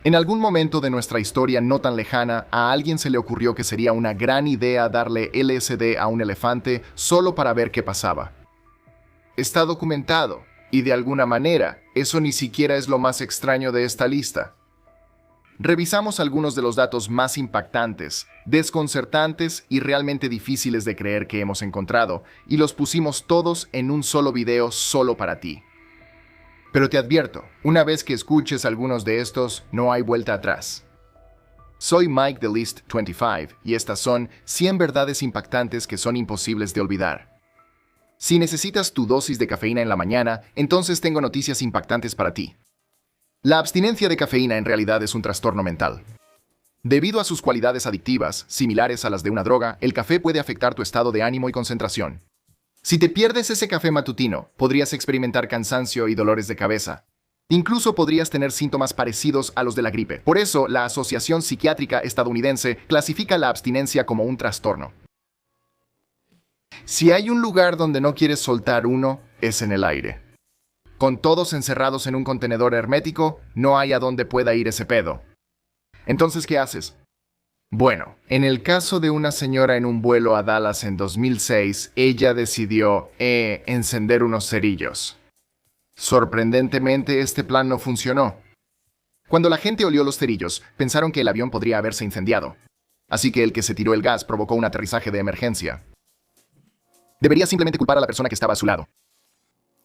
En algún momento de nuestra historia no tan lejana, a alguien se le ocurrió que sería una gran idea darle LSD a un elefante solo para ver qué pasaba. Está documentado, y de alguna manera, eso ni siquiera es lo más extraño de esta lista. Revisamos algunos de los datos más impactantes, desconcertantes y realmente difíciles de creer que hemos encontrado, y los pusimos todos en un solo video solo para ti. Pero te advierto, una vez que escuches algunos de estos, no hay vuelta atrás. Soy Mike de List25 y estas son 100 verdades impactantes que son imposibles de olvidar. Si necesitas tu dosis de cafeína en la mañana, entonces tengo noticias impactantes para ti. La abstinencia de cafeína en realidad es un trastorno mental. Debido a sus cualidades adictivas, similares a las de una droga, el café puede afectar tu estado de ánimo y concentración. Si te pierdes ese café matutino, podrías experimentar cansancio y dolores de cabeza. Incluso podrías tener síntomas parecidos a los de la gripe. Por eso, la Asociación Psiquiátrica Estadounidense clasifica la abstinencia como un trastorno. Si hay un lugar donde no quieres soltar uno, es en el aire. Con todos encerrados en un contenedor hermético, no hay a dónde pueda ir ese pedo. Entonces, ¿qué haces? Bueno, en el caso de una señora en un vuelo a Dallas en 2006, ella decidió encender unos cerillos. Sorprendentemente, este plan no funcionó. Cuando la gente olió los cerillos, pensaron que el avión podría haberse incendiado. Así que el que se tiró el gas provocó un aterrizaje de emergencia. Debería simplemente culpar a la persona que estaba a su lado.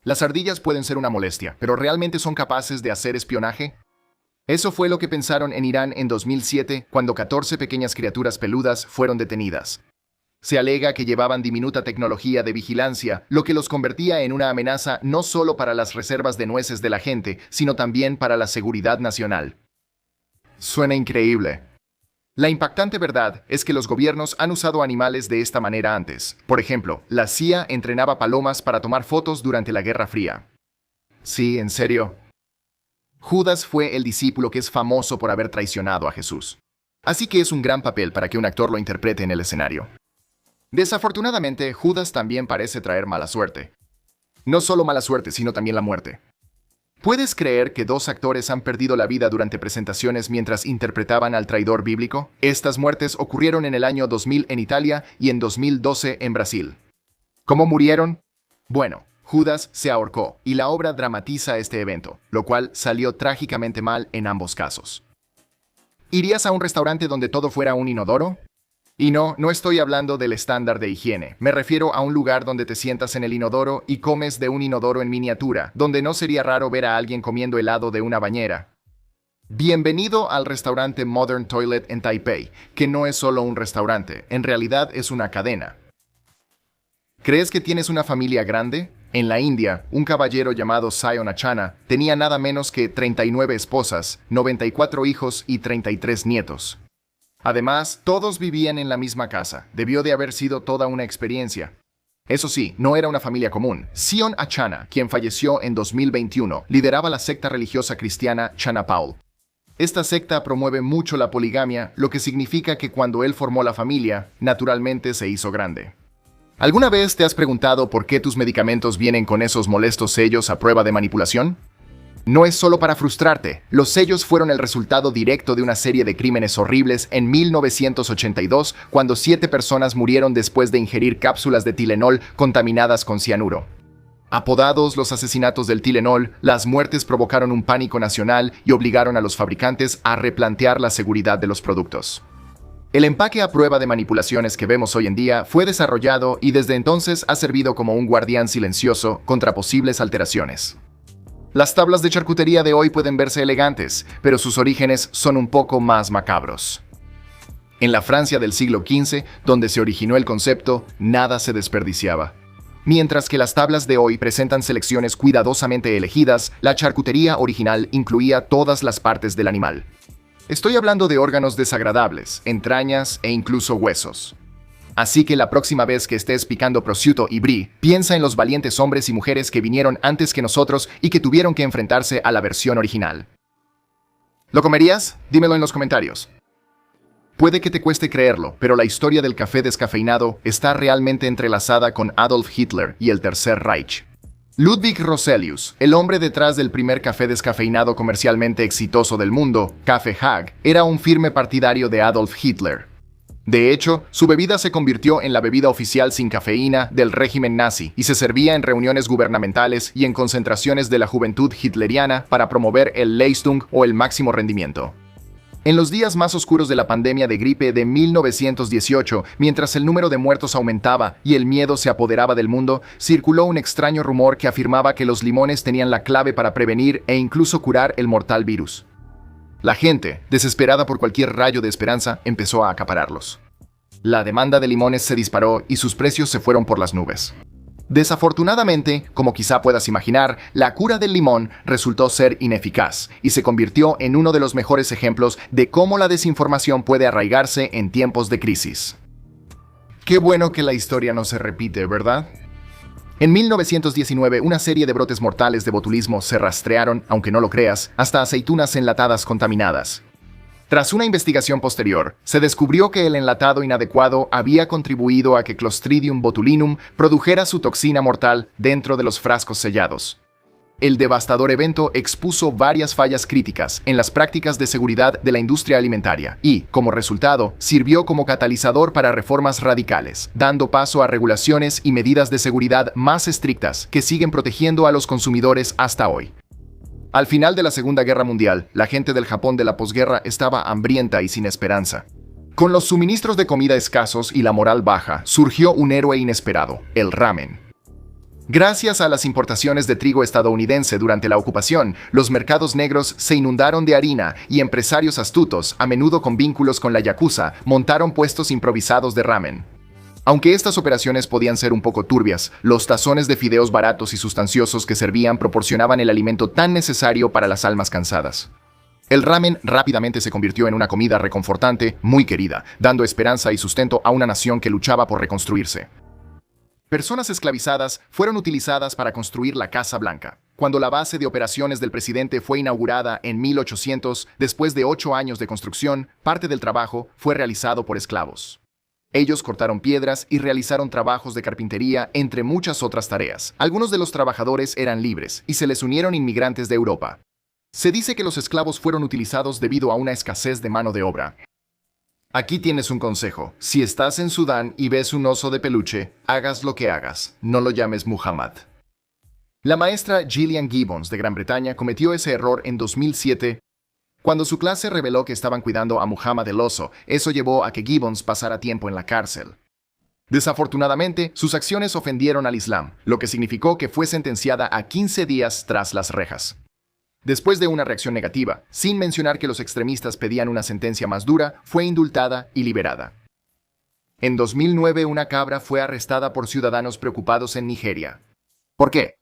Las ardillas pueden ser una molestia, pero ¿realmente son capaces de hacer espionaje? Eso fue lo que pensaron en Irán en 2007, cuando 14 pequeñas criaturas peludas fueron detenidas. Se alega que llevaban diminuta tecnología de vigilancia, lo que los convertía en una amenaza no solo para las reservas de nueces de la gente, sino también para la seguridad nacional. Suena increíble. La impactante verdad es que los gobiernos han usado animales de esta manera antes. Por ejemplo, la CIA entrenaba palomas para tomar fotos durante la Guerra Fría. Sí, en serio. Judas fue el discípulo que es famoso por haber traicionado a Jesús. Así que es un gran papel para que un actor lo interprete en el escenario. Desafortunadamente, Judas también parece traer mala suerte. No solo mala suerte, sino también la muerte. ¿Puedes creer que 2 actores han perdido la vida durante presentaciones mientras interpretaban al traidor bíblico? Estas muertes ocurrieron en el año 2000 en Italia y en 2012 en Brasil. ¿Cómo murieron? Bueno, Judas se ahorcó, y la obra dramatiza este evento, lo cual salió trágicamente mal en ambos casos. ¿Irías a un restaurante donde todo fuera un inodoro? Y no estoy hablando del estándar de higiene. Me refiero a un lugar donde te sientas en el inodoro y comes de un inodoro en miniatura, donde no sería raro ver a alguien comiendo helado de una bañera. Bienvenido al restaurante Modern Toilet en Taipei, que no es solo un restaurante, en realidad es una cadena. ¿Crees que tienes una familia grande? En la India, un caballero llamado Sion Achana tenía nada menos que 39 esposas, 94 hijos y 33 nietos. Además, todos vivían en la misma casa. Debió de haber sido toda una experiencia. Eso sí, no era una familia común. Sion Achana, quien falleció en 2021, lideraba la secta religiosa cristiana Chanapaul. Esta secta promueve mucho la poligamia, lo que significa que cuando él formó la familia, naturalmente se hizo grande. ¿Alguna vez te has preguntado por qué tus medicamentos vienen con esos molestos sellos a prueba de manipulación? No es solo para frustrarte. Los sellos fueron el resultado directo de una serie de crímenes horribles en 1982, cuando 7 personas murieron después de ingerir cápsulas de Tylenol contaminadas con cianuro. Apodados los asesinatos del Tylenol, las muertes provocaron un pánico nacional y obligaron a los fabricantes a replantear la seguridad de los productos. El empaque a prueba de manipulaciones que vemos hoy en día fue desarrollado y desde entonces ha servido como un guardián silencioso contra posibles alteraciones. Las tablas de charcutería de hoy pueden verse elegantes, pero sus orígenes son un poco más macabros. En la Francia del siglo XV, donde se originó el concepto, nada se desperdiciaba. Mientras que las tablas de hoy presentan selecciones cuidadosamente elegidas, la charcutería original incluía todas las partes del animal. Estoy hablando de órganos desagradables, entrañas e incluso huesos. Así que la próxima vez que estés picando prosciutto y brie, piensa en los valientes hombres y mujeres que vinieron antes que nosotros y que tuvieron que enfrentarse a la versión original. ¿Lo comerías? Dímelo en los comentarios. Puede que te cueste creerlo, pero la historia del café descafeinado está realmente entrelazada con Adolf Hitler y el Tercer Reich. Ludwig Roselius, el hombre detrás del primer café descafeinado comercialmente exitoso del mundo, Café Hag, era un firme partidario de Adolf Hitler. De hecho, su bebida se convirtió en la bebida oficial sin cafeína del régimen nazi y se servía en reuniones gubernamentales y en concentraciones de la juventud hitleriana para promover el Leistung o el máximo rendimiento. En los días más oscuros de la pandemia de gripe de 1918, mientras el número de muertos aumentaba y el miedo se apoderaba del mundo, circuló un extraño rumor que afirmaba que los limones tenían la clave para prevenir e incluso curar el mortal virus. La gente, desesperada por cualquier rayo de esperanza, empezó a acapararlos. La demanda de limones se disparó y sus precios se fueron por las nubes. Desafortunadamente, como quizá puedas imaginar, la cura del limón resultó ser ineficaz y se convirtió en uno de los mejores ejemplos de cómo la desinformación puede arraigarse en tiempos de crisis. Qué bueno que la historia no se repite, ¿verdad? En 1919, una serie de brotes mortales de botulismo se rastrearon, aunque no lo creas, hasta aceitunas enlatadas contaminadas. Tras una investigación posterior, se descubrió que el enlatado inadecuado había contribuido a que Clostridium botulinum produjera su toxina mortal dentro de los frascos sellados. El devastador evento expuso varias fallas críticas en las prácticas de seguridad de la industria alimentaria y, como resultado, sirvió como catalizador para reformas radicales, dando paso a regulaciones y medidas de seguridad más estrictas que siguen protegiendo a los consumidores hasta hoy. Al final de la Segunda Guerra Mundial, la gente del Japón de la posguerra estaba hambrienta y sin esperanza. Con los suministros de comida escasos y la moral baja, surgió un héroe inesperado, el ramen. Gracias a las importaciones de trigo estadounidense durante la ocupación, los mercados negros se inundaron de harina y empresarios astutos, a menudo con vínculos con la yakuza, montaron puestos improvisados de ramen. Aunque estas operaciones podían ser un poco turbias, los tazones de fideos baratos y sustanciosos que servían proporcionaban el alimento tan necesario para las almas cansadas. El ramen rápidamente se convirtió en una comida reconfortante, muy querida, dando esperanza y sustento a una nación que luchaba por reconstruirse. Personas esclavizadas fueron utilizadas para construir la Casa Blanca. Cuando la base de operaciones del presidente fue inaugurada en 1800, después de 8 años de construcción, parte del trabajo fue realizado por esclavos. Ellos cortaron piedras y realizaron trabajos de carpintería, entre muchas otras tareas. Algunos de los trabajadores eran libres y se les unieron inmigrantes de Europa. Se dice que los esclavos fueron utilizados debido a una escasez de mano de obra. Aquí tienes un consejo. Si estás en Sudán y ves un oso de peluche, hagas lo que hagas, no lo llames Muhammad. La maestra Gillian Gibbons de Gran Bretaña cometió ese error en 2007 cuando su clase reveló que estaban cuidando a Muhammad el oso. Eso llevó a que Gibbons pasara tiempo en la cárcel. Desafortunadamente, sus acciones ofendieron al Islam, lo que significó que fue sentenciada a 15 días tras las rejas. Después de una reacción negativa, sin mencionar que los extremistas pedían una sentencia más dura, fue indultada y liberada. En 2009, una cabra fue arrestada por ciudadanos preocupados en Nigeria. ¿Por qué?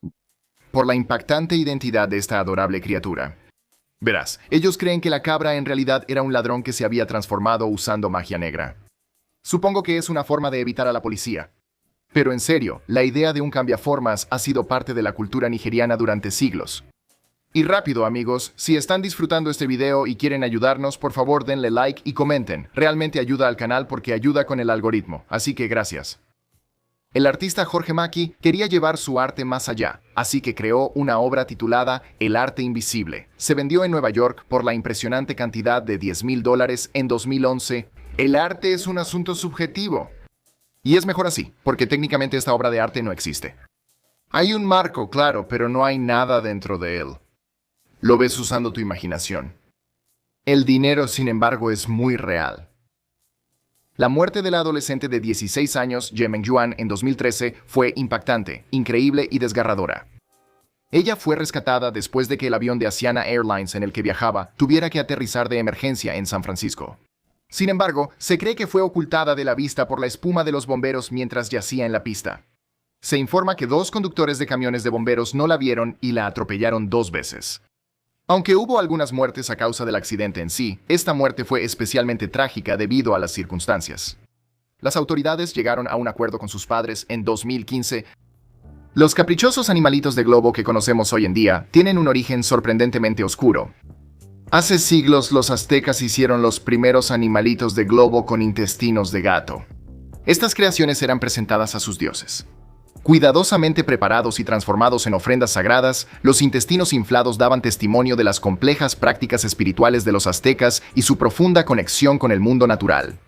Por la impactante identidad de esta adorable criatura. Verás, ellos creen que la cabra en realidad era un ladrón que se había transformado usando magia negra. Supongo que es una forma de evitar a la policía. Pero en serio, la idea de un cambiaformas ha sido parte de la cultura nigeriana durante siglos. Y rápido, amigos, si están disfrutando este video y quieren ayudarnos, por favor denle like y comenten. Realmente ayuda al canal porque ayuda con el algoritmo, así que gracias. El artista Jorge Maki quería llevar su arte más allá, así que creó una obra titulada El arte invisible. Se vendió en Nueva York por la impresionante cantidad de $10,000 en 2011. El arte es un asunto subjetivo. Y es mejor así, porque técnicamente esta obra de arte no existe. Hay un marco, claro, pero no hay nada dentro de él. Lo ves usando tu imaginación. El dinero, sin embargo, es muy real. La muerte de la adolescente de 16 años, Yemen Yuan, en 2013 fue impactante, increíble y desgarradora. Ella fue rescatada después de que el avión de Asiana Airlines en el que viajaba tuviera que aterrizar de emergencia en San Francisco. Sin embargo, se cree que fue ocultada de la vista por la espuma de los bomberos mientras yacía en la pista. Se informa que 2 conductores de camiones de bomberos no la vieron y la atropellaron 2 veces. Aunque hubo algunas muertes a causa del accidente en sí, esta muerte fue especialmente trágica debido a las circunstancias. Las autoridades llegaron a un acuerdo con sus padres en 2015. Los caprichosos animalitos de globo que conocemos hoy en día tienen un origen sorprendentemente oscuro. Hace siglos los aztecas hicieron los primeros animalitos de globo con intestinos de gato. Estas creaciones eran presentadas a sus dioses. Cuidadosamente preparados y transformados en ofrendas sagradas, los intestinos inflados daban testimonio de las complejas prácticas espirituales de los aztecas y su profunda conexión con el mundo natural.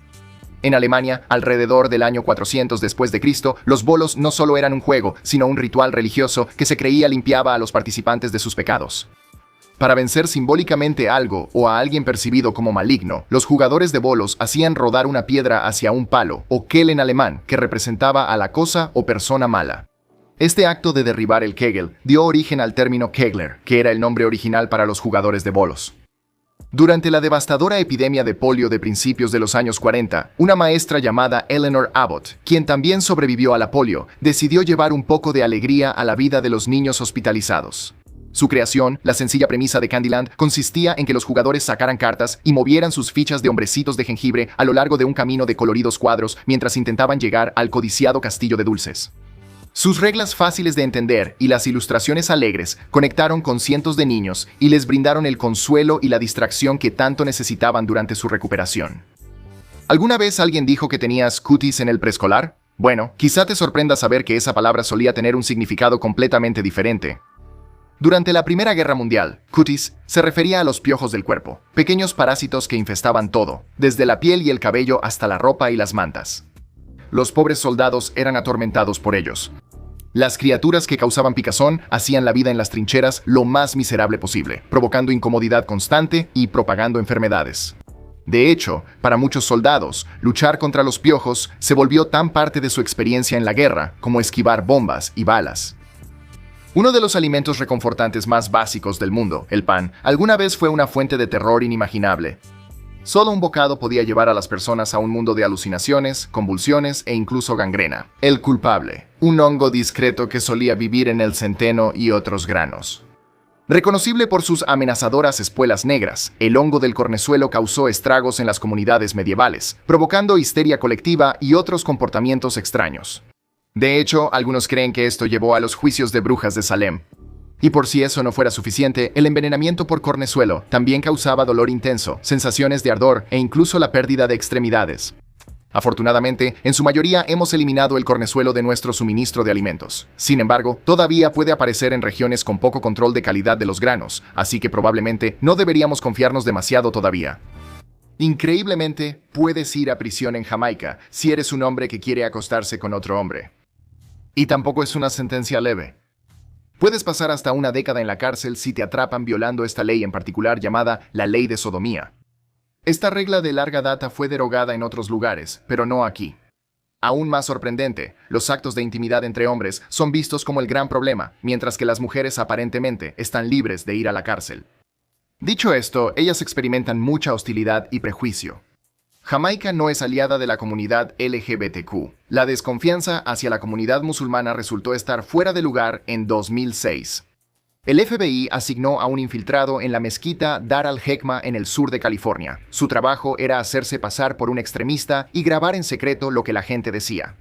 En Alemania, alrededor del año 400 después de Cristo, los bolos no solo eran un juego, sino un ritual religioso que se creía limpiaba a los participantes de sus pecados. Para vencer simbólicamente algo o a alguien percibido como maligno, los jugadores de bolos hacían rodar una piedra hacia un palo, o kel en alemán, que representaba a la cosa o persona mala. Este acto de derribar el kegel dio origen al término Kegler, que era el nombre original para los jugadores de bolos. Durante la devastadora epidemia de polio de principios de los años 40, una maestra llamada Eleanor Abbott, quien también sobrevivió a la polio, decidió llevar un poco de alegría a la vida de los niños hospitalizados. Su creación, la sencilla premisa de Candyland, consistía en que los jugadores sacaran cartas y movieran sus fichas de hombrecitos de jengibre a lo largo de un camino de coloridos cuadros mientras intentaban llegar al codiciado castillo de dulces. Sus reglas fáciles de entender y las ilustraciones alegres conectaron con cientos de niños y les brindaron el consuelo y la distracción que tanto necesitaban durante su recuperación. ¿Alguna vez alguien dijo que tenías cuties en el preescolar? Bueno, quizá te sorprenda saber que esa palabra solía tener un significado completamente diferente. Durante la Primera Guerra Mundial, cuties se refería a los piojos del cuerpo, pequeños parásitos que infestaban todo, desde la piel y el cabello hasta la ropa y las mantas. Los pobres soldados eran atormentados por ellos. Las criaturas que causaban picazón hacían la vida en las trincheras lo más miserable posible, provocando incomodidad constante y propagando enfermedades. De hecho, para muchos soldados, luchar contra los piojos se volvió tan parte de su experiencia en la guerra como esquivar bombas y balas. Uno de los alimentos reconfortantes más básicos del mundo, el pan, alguna vez fue una fuente de terror inimaginable. Solo un bocado podía llevar a las personas a un mundo de alucinaciones, convulsiones e incluso gangrena. El culpable, un hongo discreto que solía vivir en el centeno y otros granos. Reconocible por sus amenazadoras espuelas negras, el hongo del cornezuelo causó estragos en las comunidades medievales, provocando histeria colectiva y otros comportamientos extraños. De hecho, algunos creen que esto llevó a los juicios de brujas de Salem. Y por si eso no fuera suficiente, el envenenamiento por cornezuelo también causaba dolor intenso, sensaciones de ardor e incluso la pérdida de extremidades. Afortunadamente, en su mayoría hemos eliminado el cornezuelo de nuestro suministro de alimentos. Sin embargo, todavía puede aparecer en regiones con poco control de calidad de los granos, así que probablemente no deberíamos confiarnos demasiado todavía. Increíblemente, puedes ir a prisión en Jamaica si eres un hombre que quiere acostarse con otro hombre. Y tampoco es una sentencia leve. Puedes pasar hasta una década en la cárcel si te atrapan violando esta ley en particular llamada la Ley de Sodomía. Esta regla de larga data fue derogada en otros lugares, pero no aquí. Aún más sorprendente, los actos de intimidad entre hombres son vistos como el gran problema, mientras que las mujeres aparentemente están libres de ir a la cárcel. Dicho esto, ellas experimentan mucha hostilidad y prejuicio. Jamaica no es aliada de la comunidad LGBTQ. La desconfianza hacia la comunidad musulmana resultó estar fuera de lugar en 2006. El FBI asignó a un infiltrado en la mezquita Dar al-Hekma en el sur de California. Su trabajo era hacerse pasar por un extremista y grabar en secreto lo que la gente decía.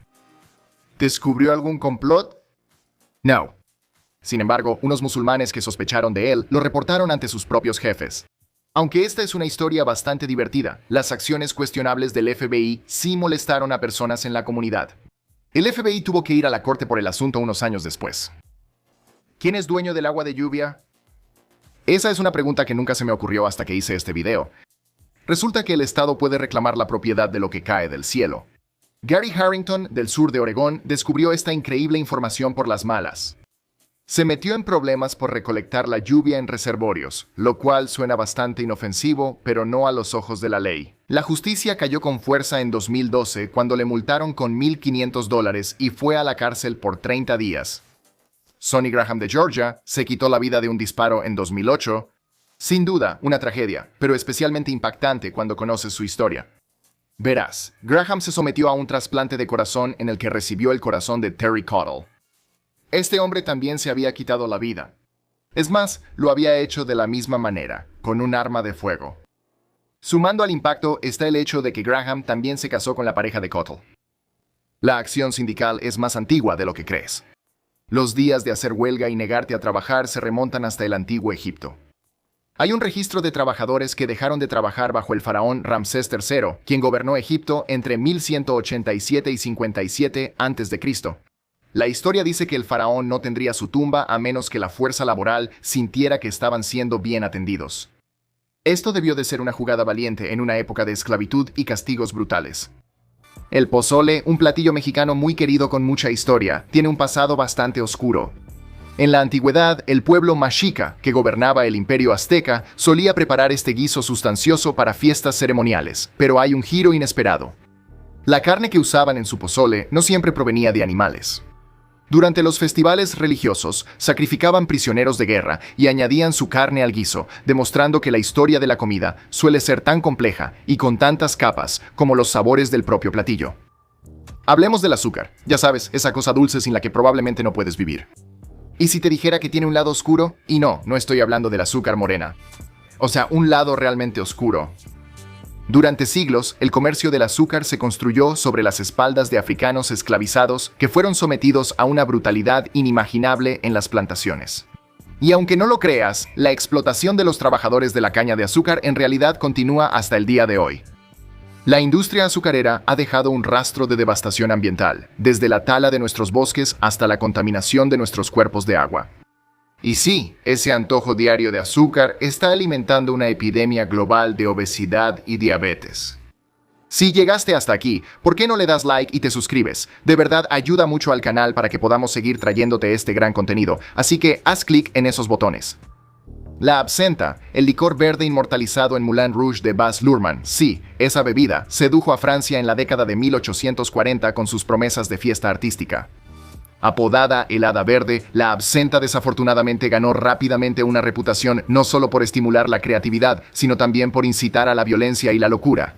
¿Descubrió algún complot? No. Sin embargo, unos musulmanes que sospecharon de él lo reportaron ante sus propios jefes. Aunque esta es una historia bastante divertida, las acciones cuestionables del FBI sí molestaron a personas en la comunidad. El FBI tuvo que ir a la corte por el asunto unos años después. ¿Quién es dueño del agua de lluvia? Esa es una pregunta que nunca se me ocurrió hasta que hice este video. Resulta que el Estado puede reclamar la propiedad de lo que cae del cielo. Gary Harrington, del sur de Oregón, descubrió esta increíble información por las malas. Se metió en problemas por recolectar la lluvia en reservorios, lo cual suena bastante inofensivo, pero no a los ojos de la ley. La justicia cayó con fuerza en 2012 cuando le multaron con $1,500 y fue a la cárcel por 30 días. Sonny Graham de Georgia se quitó la vida de un disparo en 2008. Sin duda, una tragedia, pero especialmente impactante cuando conoces su historia. Verás, Graham se sometió a un trasplante de corazón en el que recibió el corazón de Terry Cottle. Este hombre también se había quitado la vida. Es más, lo había hecho de la misma manera, con un arma de fuego. Sumando al impacto está el hecho de que Graham también se casó con la pareja de Cottle. La acción sindical es más antigua de lo que crees. Los días de hacer huelga y negarte a trabajar se remontan hasta el antiguo Egipto. Hay un registro de trabajadores que dejaron de trabajar bajo el faraón Ramsés III, quien gobernó Egipto entre 1187 y 57 a.C. La historia dice que el faraón no tendría su tumba a menos que la fuerza laboral sintiera que estaban siendo bien atendidos. Esto debió de ser una jugada valiente en una época de esclavitud y castigos brutales. El pozole, un platillo mexicano muy querido con mucha historia, tiene un pasado bastante oscuro. En la antigüedad, el pueblo mexica, que gobernaba el imperio azteca, solía preparar este guiso sustancioso para fiestas ceremoniales, pero hay un giro inesperado. La carne que usaban en su pozole no siempre provenía de animales. Durante los festivales religiosos, sacrificaban prisioneros de guerra y añadían su carne al guiso, demostrando que la historia de la comida suele ser tan compleja y con tantas capas como los sabores del propio platillo. Hablemos del azúcar, ya sabes, esa cosa dulce sin la que probablemente no puedes vivir. ¿Y si te dijera que tiene un lado oscuro? Y no estoy hablando del azúcar morena. O sea, un lado realmente oscuro. Durante siglos, el comercio del azúcar se construyó sobre las espaldas de africanos esclavizados que fueron sometidos a una brutalidad inimaginable en las plantaciones. Y aunque no lo creas, la explotación de los trabajadores de la caña de azúcar en realidad continúa hasta el día de hoy. La industria azucarera ha dejado un rastro de devastación ambiental, desde la tala de nuestros bosques hasta la contaminación de nuestros cuerpos de agua. Y sí, ese antojo diario de azúcar está alimentando una epidemia global de obesidad y diabetes. Si llegaste hasta aquí, ¿por qué no le das like y te suscribes? De verdad ayuda mucho al canal para que podamos seguir trayéndote este gran contenido, así que haz clic en esos botones. La absenta, el licor verde inmortalizado en Moulin Rouge de Baz Luhrmann, sí, esa bebida, sedujo a Francia en la década de 1840 con sus promesas de fiesta artística. Apodada el Hada Verde, la absenta desafortunadamente ganó rápidamente una reputación no solo por estimular la creatividad, sino también por incitar a la violencia y la locura.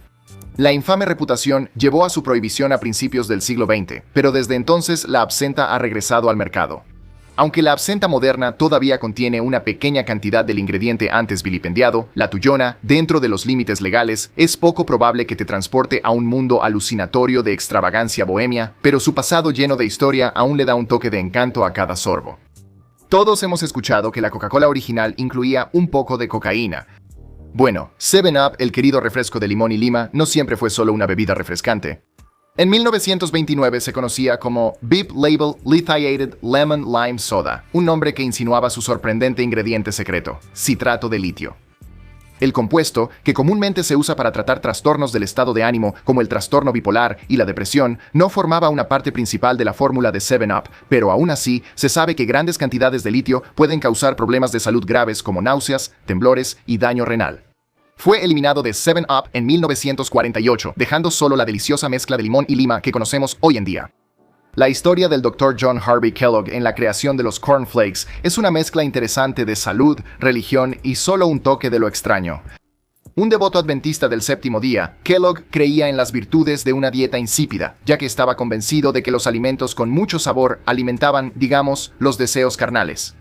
La infame reputación llevó a su prohibición a principios del siglo XX, pero desde entonces la absenta ha regresado al mercado. Aunque la absenta moderna todavía contiene una pequeña cantidad del ingrediente antes vilipendiado, la tuyona, dentro de los límites legales, es poco probable que te transporte a un mundo alucinatorio de extravagancia bohemia, pero su pasado lleno de historia aún le da un toque de encanto a cada sorbo. Todos hemos escuchado que la Coca-Cola original incluía un poco de cocaína. Bueno, 7-Up, el querido refresco de limón y lima, no siempre fue solo una bebida refrescante. En 1929 se conocía como Beep Label Lithiated Lemon Lime Soda, un nombre que insinuaba su sorprendente ingrediente secreto, citrato de litio. El compuesto, que comúnmente se usa para tratar trastornos del estado de ánimo como el trastorno bipolar y la depresión, no formaba una parte principal de la fórmula de 7-Up, pero aún así se sabe que grandes cantidades de litio pueden causar problemas de salud graves como náuseas, temblores y daño renal. Fue eliminado de 7-Up en 1948, dejando solo la deliciosa mezcla de limón y lima que conocemos hoy en día. La historia del Dr. John Harvey Kellogg en la creación de los Corn Flakes es una mezcla interesante de salud, religión y solo un toque de lo extraño. Un devoto adventista del séptimo día, Kellogg creía en las virtudes de una dieta insípida, ya que estaba convencido de que los alimentos con mucho sabor alimentaban, digamos, los deseos carnales.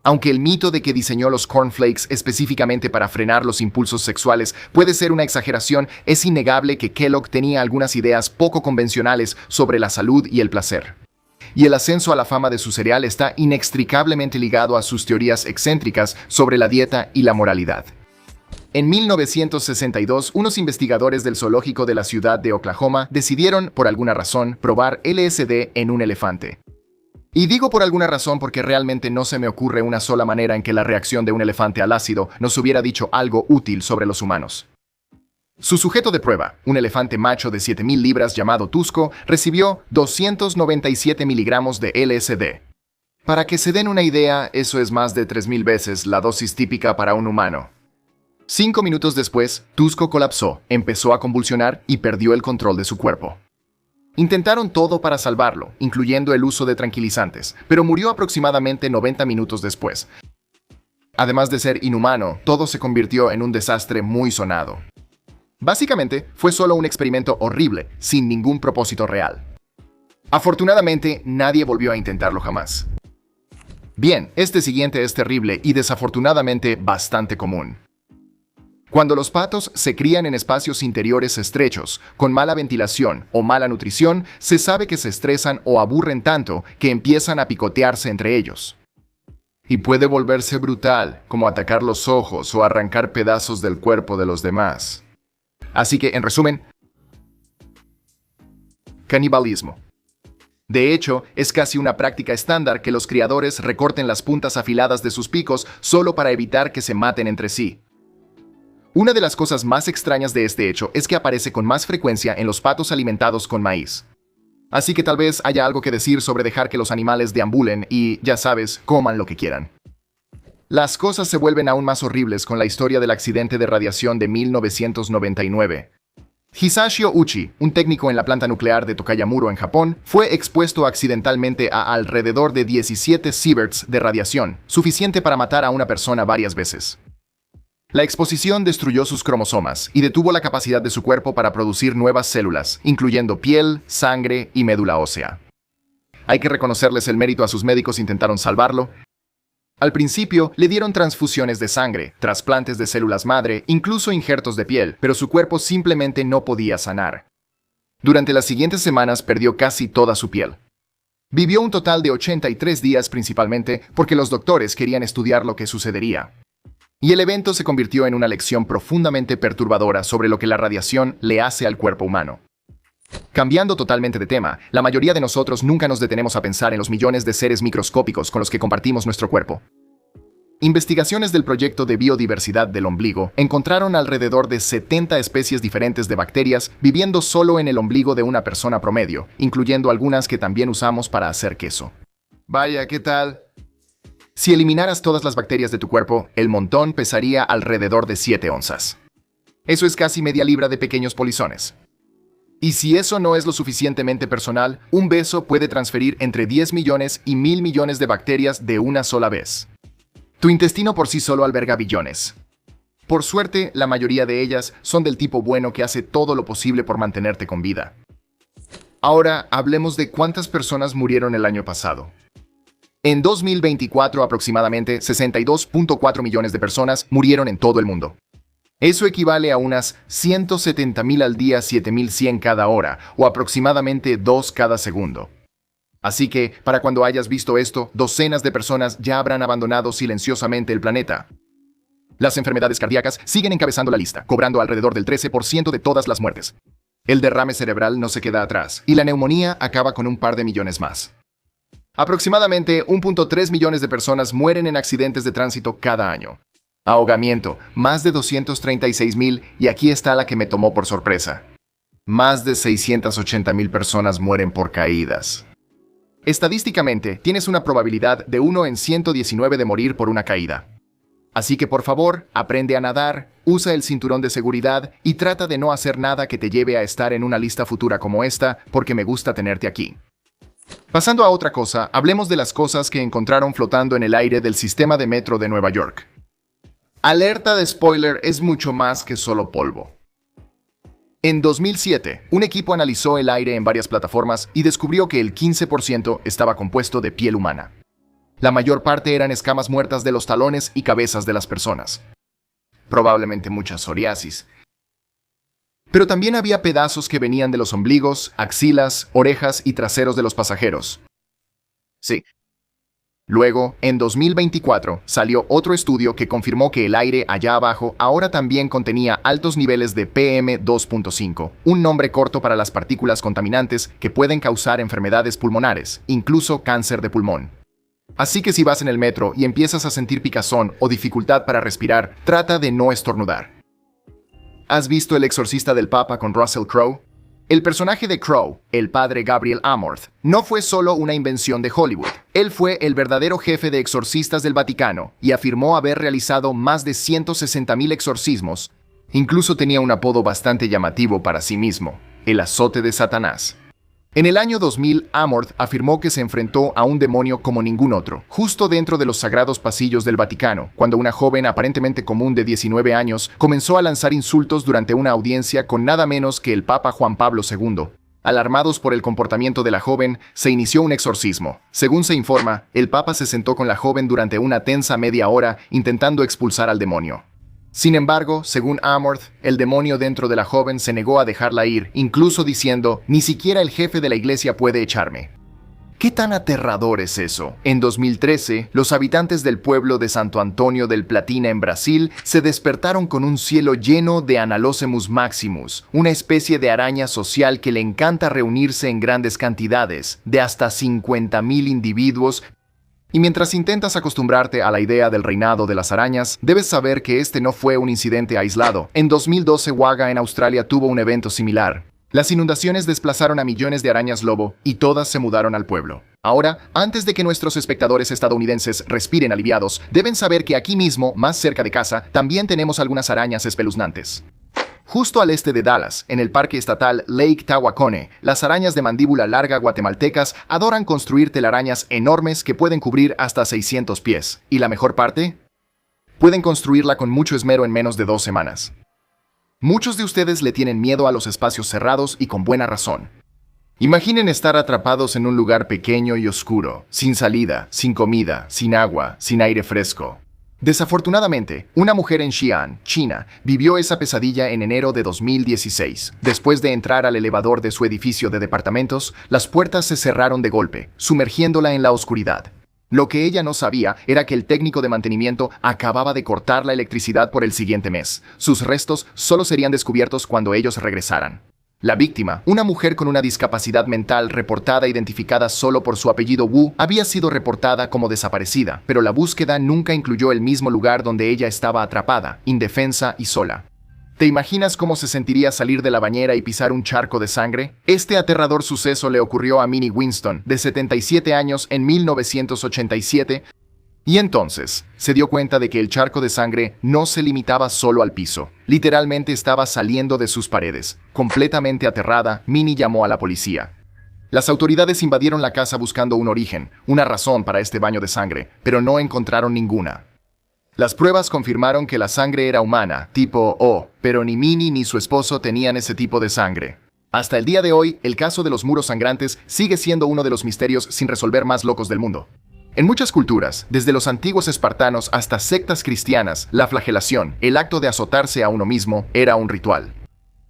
Aunque el mito de que diseñó los cornflakes específicamente para frenar los impulsos sexuales puede ser una exageración, es innegable que Kellogg tenía algunas ideas poco convencionales sobre la salud y el placer. Y el ascenso a la fama de su cereal está inextricablemente ligado a sus teorías excéntricas sobre la dieta y la moralidad. En 1962, unos investigadores del zoológico de la ciudad de Oklahoma decidieron, por alguna razón, probar LSD en un elefante. Y digo por alguna razón porque realmente no se me ocurre una sola manera en que la reacción de un elefante al ácido nos hubiera dicho algo útil sobre los humanos. Su sujeto de prueba, un elefante macho de 7.000 libras llamado Tusko, recibió 297 miligramos de LSD. Para que se den una idea, eso es más de 3.000 veces la dosis típica para un humano. 5 minutos después, Tusko colapsó, empezó a convulsionar y perdió el control de su cuerpo. Intentaron todo para salvarlo, incluyendo el uso de tranquilizantes, pero murió aproximadamente 90 minutos después. Además de ser inhumano, todo se convirtió en un desastre muy sonado. Básicamente, fue solo un experimento horrible, sin ningún propósito real. Afortunadamente, nadie volvió a intentarlo jamás. Bien, este siguiente es terrible y desafortunadamente bastante común. Cuando los patos se crían en espacios interiores estrechos, con mala ventilación o mala nutrición, se sabe que se estresan o aburren tanto que empiezan a picotearse entre ellos. Y puede volverse brutal, como atacar los ojos o arrancar pedazos del cuerpo de los demás. Así que, en resumen, canibalismo. De hecho, es casi una práctica estándar que los criadores recorten las puntas afiladas de sus picos solo para evitar que se maten entre sí. Una de las cosas más extrañas de este hecho es que aparece con más frecuencia en los patos alimentados con maíz. Así que tal vez haya algo que decir sobre dejar que los animales deambulen y, ya sabes, coman lo que quieran. Las cosas se vuelven aún más horribles con la historia del accidente de radiación de 1999. Hisashio Uchi, un técnico en la planta nuclear de Tokayamuro en Japón, fue expuesto accidentalmente a alrededor de 17 sieverts de radiación, suficiente para matar a una persona varias veces. La exposición destruyó sus cromosomas y detuvo la capacidad de su cuerpo para producir nuevas células, incluyendo piel, sangre y médula ósea. Hay que reconocerles el mérito a sus médicos, intentaron salvarlo. Al principio, le dieron transfusiones de sangre, trasplantes de células madre, incluso injertos de piel, pero su cuerpo simplemente no podía sanar. Durante las siguientes semanas perdió casi toda su piel. Vivió un total de 83 días principalmente porque los doctores querían estudiar lo que sucedería. Y el evento se convirtió en una lección profundamente perturbadora sobre lo que la radiación le hace al cuerpo humano. Cambiando totalmente de tema, la mayoría de nosotros nunca nos detenemos a pensar en los millones de seres microscópicos con los que compartimos nuestro cuerpo. Investigaciones del Proyecto de Biodiversidad del Ombligo encontraron alrededor de 70 especies diferentes de bacterias viviendo solo en el ombligo de una persona promedio, incluyendo algunas que también usamos para hacer queso. Vaya, ¿qué tal? Si eliminaras todas las bacterias de tu cuerpo, el montón pesaría alrededor de 7 onzas. Eso es casi media libra de pequeños polizones. Y si eso no es lo suficientemente personal, un beso puede transferir entre 10 millones y 1.000 millones de bacterias de una sola vez. Tu intestino por sí solo alberga billones. Por suerte, la mayoría de ellas son del tipo bueno que hace todo lo posible por mantenerte con vida. Ahora, hablemos de cuántas personas murieron el año pasado. En 2024, aproximadamente 62.4 millones de personas murieron en todo el mundo. Eso equivale a unas 170.000 al día, 7.100 cada hora, o aproximadamente 2 cada segundo. Así que, para cuando hayas visto esto, docenas de personas ya habrán abandonado silenciosamente el planeta. Las enfermedades cardíacas siguen encabezando la lista, cobrando alrededor del 13% de todas las muertes. El derrame cerebral no se queda atrás, y la neumonía acaba con un par de millones más. Aproximadamente 1.3 millones de personas mueren en accidentes de tránsito cada año. Ahogamiento, más de 236.000, y aquí está la que me tomó por sorpresa. Más de 680.000 personas mueren por caídas. Estadísticamente, tienes una probabilidad de 1 en 119 de morir por una caída. Así que por favor, aprende a nadar, usa el cinturón de seguridad y trata de no hacer nada que te lleve a estar en una lista futura como esta, porque me gusta tenerte aquí. Pasando a otra cosa, hablemos de las cosas que encontraron flotando en el aire del sistema de metro de Nueva York. Alerta de spoiler, es mucho más que solo polvo. En 2007, un equipo analizó el aire en varias plataformas y descubrió que el 15% estaba compuesto de piel humana. La mayor parte eran escamas muertas de los talones y cabezas de las personas. Probablemente mucha psoriasis. Pero también había pedazos que venían de los ombligos, axilas, orejas y traseros de los pasajeros. Sí. Luego, en 2024, salió otro estudio que confirmó que el aire allá abajo ahora también contenía altos niveles de PM2.5, un nombre corto para las partículas contaminantes que pueden causar enfermedades pulmonares, incluso cáncer de pulmón. Así que si vas en el metro y empiezas a sentir picazón o dificultad para respirar, trata de no estornudar. ¿Has visto El exorcista del Papa con Russell Crowe? El personaje de Crowe, el padre Gabriel Amorth, no fue solo una invención de Hollywood. Él fue el verdadero jefe de exorcistas del Vaticano y afirmó haber realizado más de 160.000 exorcismos. Incluso tenía un apodo bastante llamativo para sí mismo, el azote de Satanás. En el año 2000, Amorth afirmó que se enfrentó a un demonio como ningún otro, justo dentro de los sagrados pasillos del Vaticano, cuando una joven aparentemente común de 19 años comenzó a lanzar insultos durante una audiencia con nada menos que el Papa Juan Pablo II. Alarmados por el comportamiento de la joven, se inició un exorcismo. Según se informa, el Papa se sentó con la joven durante una tensa media hora intentando expulsar al demonio. Sin embargo, según Amorth, el demonio dentro de la joven se negó a dejarla ir, incluso diciendo, «Ni siquiera el jefe de la iglesia puede echarme». ¿Qué tan aterrador es eso? En 2013, los habitantes del pueblo de Santo Antônio del Platina en Brasil se despertaron con un cielo lleno de Analocemus maximus, una especie de araña social que le encanta reunirse en grandes cantidades, de hasta 50.000 individuos. Y mientras intentas acostumbrarte a la idea del reinado de las arañas, debes saber que este no fue un incidente aislado. En 2012, Wagga en Australia tuvo un evento similar. Las inundaciones desplazaron a millones de arañas lobo y todas se mudaron al pueblo. Ahora, antes de que nuestros espectadores estadounidenses respiren aliviados, deben saber que aquí mismo, más cerca de casa, también tenemos algunas arañas espeluznantes. Justo al este de Dallas, en el parque estatal Lake Tawakone, las arañas de mandíbula larga guatemaltecas adoran construir telarañas enormes que pueden cubrir hasta 600 pies. ¿Y la mejor parte? Pueden construirla con mucho esmero en menos de 2 semanas. Muchos de ustedes le tienen miedo a los espacios cerrados y con buena razón. Imaginen estar atrapados en un lugar pequeño y oscuro, sin salida, sin comida, sin agua, sin aire fresco. Desafortunadamente, una mujer en Xi'an, China, vivió esa pesadilla en enero de 2016. Después de entrar al elevador de su edificio de departamentos, las puertas se cerraron de golpe, sumergiéndola en la oscuridad. Lo que ella no sabía era que el técnico de mantenimiento acababa de cortar la electricidad por el siguiente mes. Sus restos solo serían descubiertos cuando ellos regresaran. La víctima, una mujer con una discapacidad mental reportada identificada solo por su apellido Wu, había sido reportada como desaparecida, pero la búsqueda nunca incluyó el mismo lugar donde ella estaba atrapada, indefensa y sola. ¿Te imaginas cómo se sentiría salir de la bañera y pisar un charco de sangre? Este aterrador suceso le ocurrió a Minnie Winston, de 77 años, en 1987, y entonces se dio cuenta de que el charco de sangre no se limitaba solo al piso. Literalmente estaba saliendo de sus paredes. Completamente aterrada, Minnie llamó a la policía. Las autoridades invadieron la casa buscando un origen, una razón para este baño de sangre, pero no encontraron ninguna. Las pruebas confirmaron que la sangre era humana, tipo O, pero ni Minnie ni su esposo tenían ese tipo de sangre. Hasta el día de hoy, el caso de los muros sangrantes sigue siendo uno de los misterios sin resolver más locos del mundo. En muchas culturas, desde los antiguos espartanos hasta sectas cristianas, la flagelación, el acto de azotarse a uno mismo, era un ritual.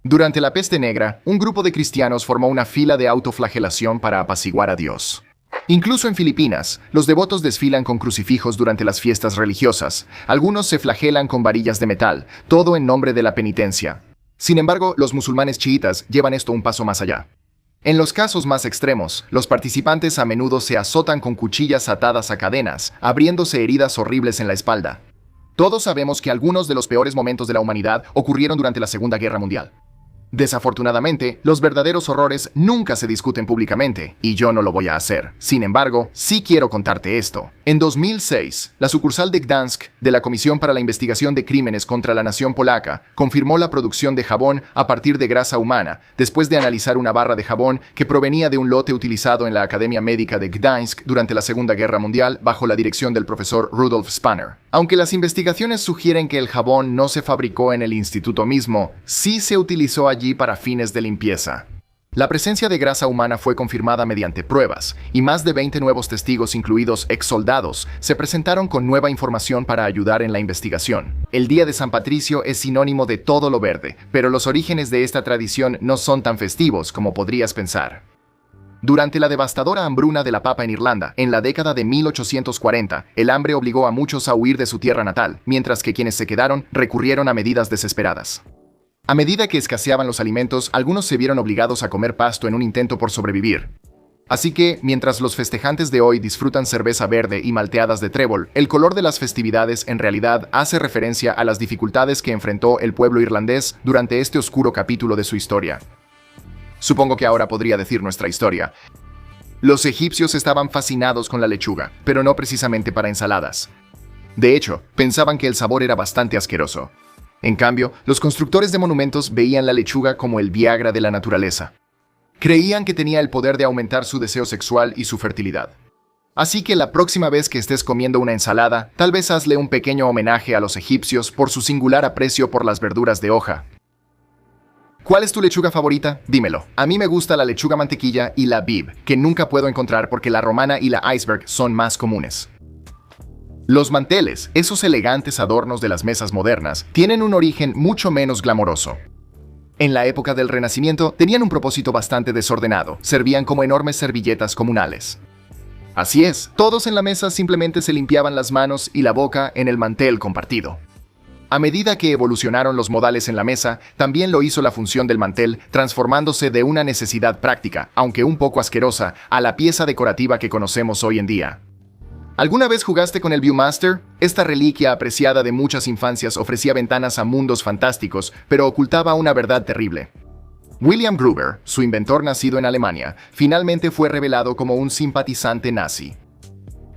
Durante la peste negra, un grupo de cristianos formó una fila de autoflagelación para apaciguar a Dios. Incluso en Filipinas, los devotos desfilan con crucifijos durante las fiestas religiosas. Algunos se flagelan con varillas de metal, todo en nombre de la penitencia. Sin embargo, los musulmanes chiitas llevan esto un paso más allá. En los casos más extremos, los participantes a menudo se azotan con cuchillas atadas a cadenas, abriéndose heridas horribles en la espalda. Todos sabemos que algunos de los peores momentos de la humanidad ocurrieron durante la Segunda Guerra Mundial. Desafortunadamente, los verdaderos horrores nunca se discuten públicamente, y yo no lo voy a hacer. Sin embargo, sí quiero contarte esto. En 2006, la sucursal de Gdansk de la Comisión para la Investigación de Crímenes contra la Nación Polaca confirmó la producción de jabón a partir de grasa humana, después de analizar una barra de jabón que provenía de un lote utilizado en la Academia Médica de Gdansk durante la Segunda Guerra Mundial bajo la dirección del profesor Rudolf Spanner. Aunque las investigaciones sugieren que el jabón no se fabricó en el instituto mismo, sí se utilizó allí para fines de limpieza. La presencia de grasa humana fue confirmada mediante pruebas, y más de 20 nuevos testigos, incluidos exsoldados, se presentaron con nueva información para ayudar en la investigación. El Día de San Patricio es sinónimo de todo lo verde, pero los orígenes de esta tradición no son tan festivos como podrías pensar. Durante la devastadora hambruna de la papa en Irlanda, en la década de 1840, el hambre obligó a muchos a huir de su tierra natal, mientras que quienes se quedaron recurrieron a medidas desesperadas. A medida que escaseaban los alimentos, algunos se vieron obligados a comer pasto en un intento por sobrevivir. Así que, mientras los festejantes de hoy disfrutan cerveza verde y malteadas de trébol, el color de las festividades en realidad hace referencia a las dificultades que enfrentó el pueblo irlandés durante este oscuro capítulo de su historia. Supongo que ahora podría decir nuestra historia. Los egipcios estaban fascinados con la lechuga, pero no precisamente para ensaladas. De hecho, pensaban que el sabor era bastante asqueroso. En cambio, los constructores de monumentos veían la lechuga como el Viagra de la naturaleza. Creían que tenía el poder de aumentar su deseo sexual y su fertilidad. Así que la próxima vez que estés comiendo una ensalada, tal vez hazle un pequeño homenaje a los egipcios por su singular aprecio por las verduras de hoja. ¿Cuál es tu lechuga favorita? Dímelo. A mí me gusta la lechuga mantequilla y la Bib, que nunca puedo encontrar porque la romana y la iceberg son más comunes. Los manteles, esos elegantes adornos de las mesas modernas, tienen un origen mucho menos glamoroso. En la época del Renacimiento tenían un propósito bastante desordenado, servían como enormes servilletas comunales. Así es, todos en la mesa simplemente se limpiaban las manos y la boca en el mantel compartido. A medida que evolucionaron los modales en la mesa, también lo hizo la función del mantel, transformándose de una necesidad práctica, aunque un poco asquerosa, a la pieza decorativa que conocemos hoy en día. ¿Alguna vez jugaste con el Viewmaster? Esta reliquia apreciada de muchas infancias ofrecía ventanas a mundos fantásticos, pero ocultaba una verdad terrible. William Gruber, su inventor nacido en Alemania, finalmente fue revelado como un simpatizante nazi.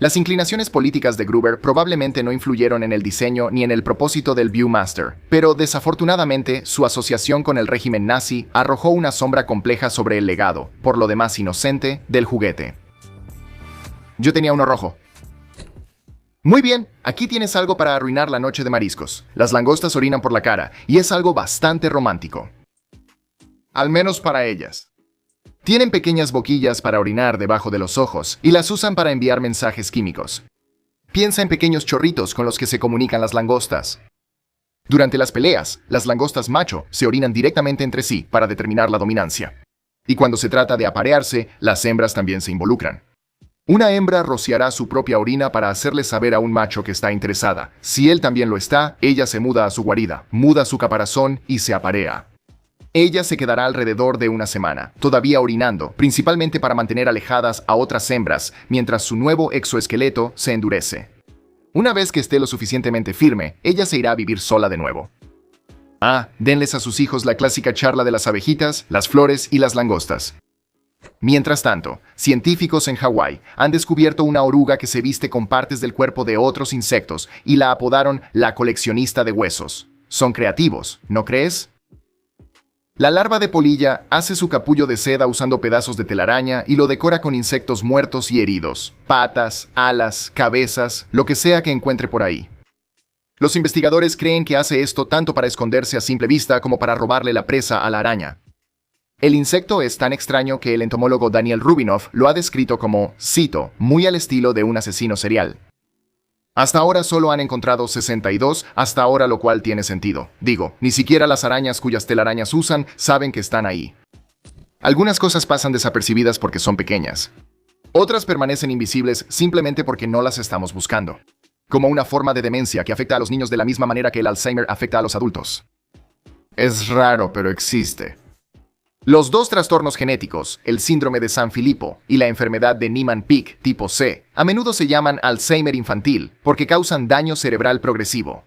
Las inclinaciones políticas de Gruber probablemente no influyeron en el diseño ni en el propósito del Viewmaster, pero desafortunadamente su asociación con el régimen nazi arrojó una sombra compleja sobre el legado, por lo demás inocente, del juguete. Yo tenía uno rojo. Muy bien, aquí tienes algo para arruinar la noche de mariscos. Las langostas orinan por la cara, y es algo bastante romántico. Al menos para ellas. Tienen pequeñas boquillas para orinar debajo de los ojos y las usan para enviar mensajes químicos. Piensa en pequeños chorritos con los que se comunican las langostas. Durante las peleas, las langostas macho se orinan directamente entre sí para determinar la dominancia. Y cuando se trata de aparearse, las hembras también se involucran. Una hembra rociará su propia orina para hacerle saber a un macho que está interesada. Si él también lo está, ella se muda a su guarida, muda su caparazón y se aparea. Ella se quedará alrededor de una semana, todavía orinando, principalmente para mantener alejadas a otras hembras, mientras su nuevo exoesqueleto se endurece. Una vez que esté lo suficientemente firme, ella se irá a vivir sola de nuevo. Denles a sus hijos la clásica charla de las abejitas, las flores y las langostas. Mientras tanto, científicos en Hawái han descubierto una oruga que se viste con partes del cuerpo de otros insectos y la apodaron la coleccionista de huesos. Son creativos, ¿no crees? La larva de polilla hace su capullo de seda usando pedazos de telaraña y lo decora con insectos muertos y heridos, patas, alas, cabezas, lo que sea que encuentre por ahí. Los investigadores creen que hace esto tanto para esconderse a simple vista como para robarle la presa a la araña. El insecto es tan extraño que el entomólogo Daniel Rubinoff lo ha descrito como, cito, muy al estilo de un asesino serial. Hasta ahora solo han encontrado 62 hasta ahora, lo cual tiene sentido. Digo, ni siquiera las arañas cuyas telarañas usan saben que están ahí. Algunas cosas pasan desapercibidas porque son pequeñas. Otras permanecen invisibles simplemente porque no las estamos buscando. Como una forma de demencia que afecta a los niños de la misma manera que el Alzheimer afecta a los adultos. Es raro, pero existe. Los dos trastornos genéticos, el síndrome de Sanfilippo y la enfermedad de Niemann-Pick tipo C, a menudo se llaman Alzheimer infantil porque causan daño cerebral progresivo.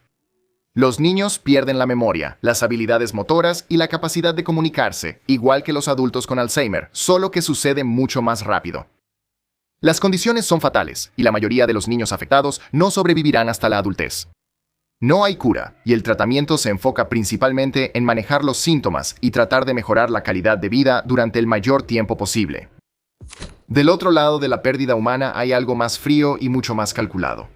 Los niños pierden la memoria, las habilidades motoras y la capacidad de comunicarse, igual que los adultos con Alzheimer, solo que sucede mucho más rápido. Las condiciones son fatales y la mayoría de los niños afectados no sobrevivirán hasta la adultez. No hay cura, y el tratamiento se enfoca principalmente en manejar los síntomas y tratar de mejorar la calidad de vida durante el mayor tiempo posible. Del otro lado de la pérdida humana hay algo más frío y mucho más calculado.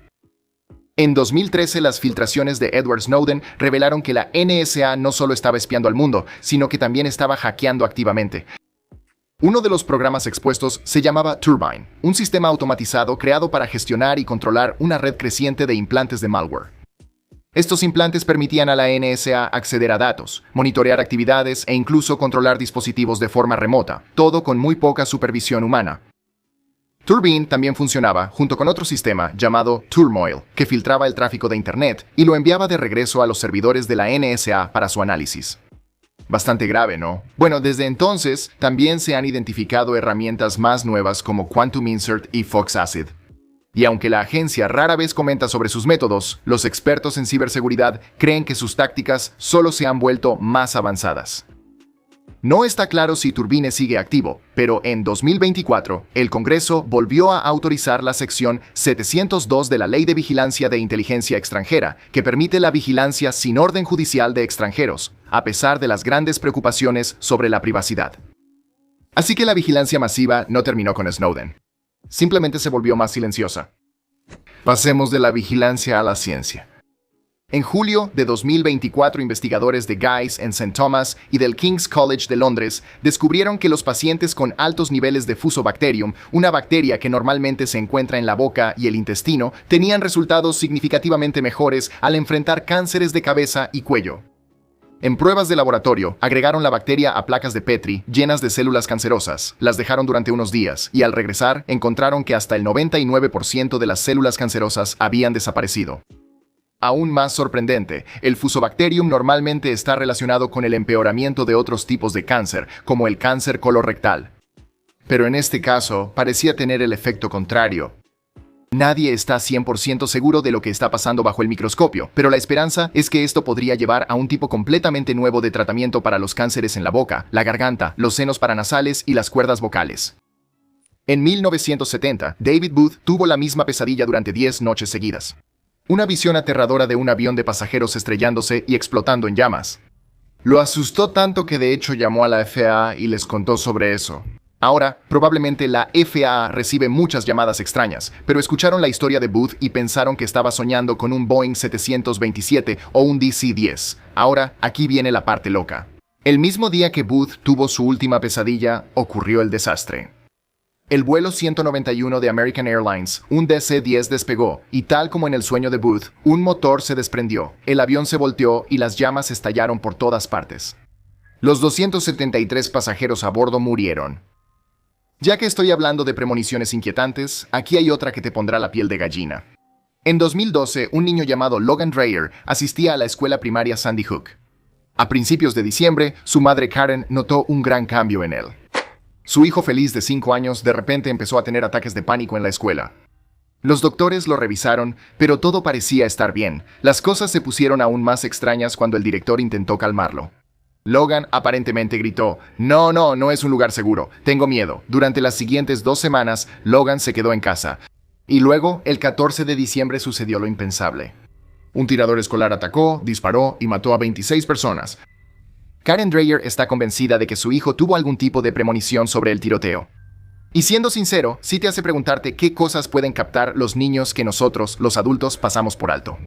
En 2013, las filtraciones de Edward Snowden revelaron que la NSA no solo estaba espiando al mundo, sino que también estaba hackeando activamente. Uno de los programas expuestos se llamaba Turbine, un sistema automatizado creado para gestionar y controlar una red creciente de implantes de malware. Estos implantes permitían a la NSA acceder a datos, monitorear actividades e incluso controlar dispositivos de forma remota, todo con muy poca supervisión humana. Turbine también funcionaba junto con otro sistema llamado Turmoil, que filtraba el tráfico de Internet y lo enviaba de regreso a los servidores de la NSA para su análisis. Bastante grave, ¿no? Bueno, desde entonces también se han identificado herramientas más nuevas como Quantum Insert y Fox Acid. Y aunque la agencia rara vez comenta sobre sus métodos, los expertos en ciberseguridad creen que sus tácticas solo se han vuelto más avanzadas. No está claro si Turbine sigue activo, pero en 2024, el Congreso volvió a autorizar la sección 702 de la Ley de Vigilancia de Inteligencia Extranjera, que permite la vigilancia sin orden judicial de extranjeros, a pesar de las grandes preocupaciones sobre la privacidad. Así que la vigilancia masiva no terminó con Snowden. Simplemente se volvió más silenciosa. Pasemos de la vigilancia a la ciencia. En julio de 2024, investigadores de Guy's en St. Thomas y del King's College de Londres descubrieron que los pacientes con altos niveles de Fusobacterium, una bacteria que normalmente se encuentra en la boca y el intestino, tenían resultados significativamente mejores al enfrentar cánceres de cabeza y cuello. En pruebas de laboratorio, agregaron la bacteria a placas de Petri llenas de células cancerosas, las dejaron durante unos días y al regresar encontraron que hasta el 99% de las células cancerosas habían desaparecido. Aún más sorprendente, el Fusobacterium normalmente está relacionado con el empeoramiento de otros tipos de cáncer, como el cáncer colorectal. Pero en este caso, parecía tener el efecto contrario. Nadie está 100% seguro de lo que está pasando bajo el microscopio, pero la esperanza es que esto podría llevar a un tipo completamente nuevo de tratamiento para los cánceres en la boca, la garganta, los senos paranasales y las cuerdas vocales. En 1970, David Booth tuvo la misma pesadilla durante 10 noches seguidas. Una visión aterradora de un avión de pasajeros estrellándose y explotando en llamas. Lo asustó tanto que de hecho llamó a la FAA y les contó sobre eso. Ahora, probablemente la FAA recibe muchas llamadas extrañas, pero escucharon la historia de Booth y pensaron que estaba soñando con un Boeing 727 o un DC-10. Ahora, aquí viene la parte loca. El mismo día que Booth tuvo su última pesadilla, ocurrió el desastre. El vuelo 191 de American Airlines, un DC-10 despegó, y tal como en el sueño de Booth, un motor se desprendió, el avión se volteó y las llamas estallaron por todas partes. Los 273 pasajeros a bordo murieron. Ya que estoy hablando de premoniciones inquietantes, aquí hay otra que te pondrá la piel de gallina. En 2012, un niño llamado Logan Dreyer asistía a la escuela primaria Sandy Hook. A principios de diciembre, su madre Karen notó un gran cambio en él. Su hijo feliz de 5 años de repente empezó a tener ataques de pánico en la escuela. Los doctores lo revisaron, pero todo parecía estar bien. Las cosas se pusieron aún más extrañas cuando el director intentó calmarlo. Logan aparentemente gritó, no es un lugar seguro, tengo miedo. Durante las siguientes 2 semanas, Logan se quedó en casa. Y luego, el 14 de diciembre sucedió lo impensable. Un tirador escolar atacó, disparó y mató a 26 personas. Karen Dreyer está convencida de que su hijo tuvo algún tipo de premonición sobre el tiroteo. Y siendo sincero, sí te hace preguntarte qué cosas pueden captar los niños que nosotros, los adultos, pasamos por alto.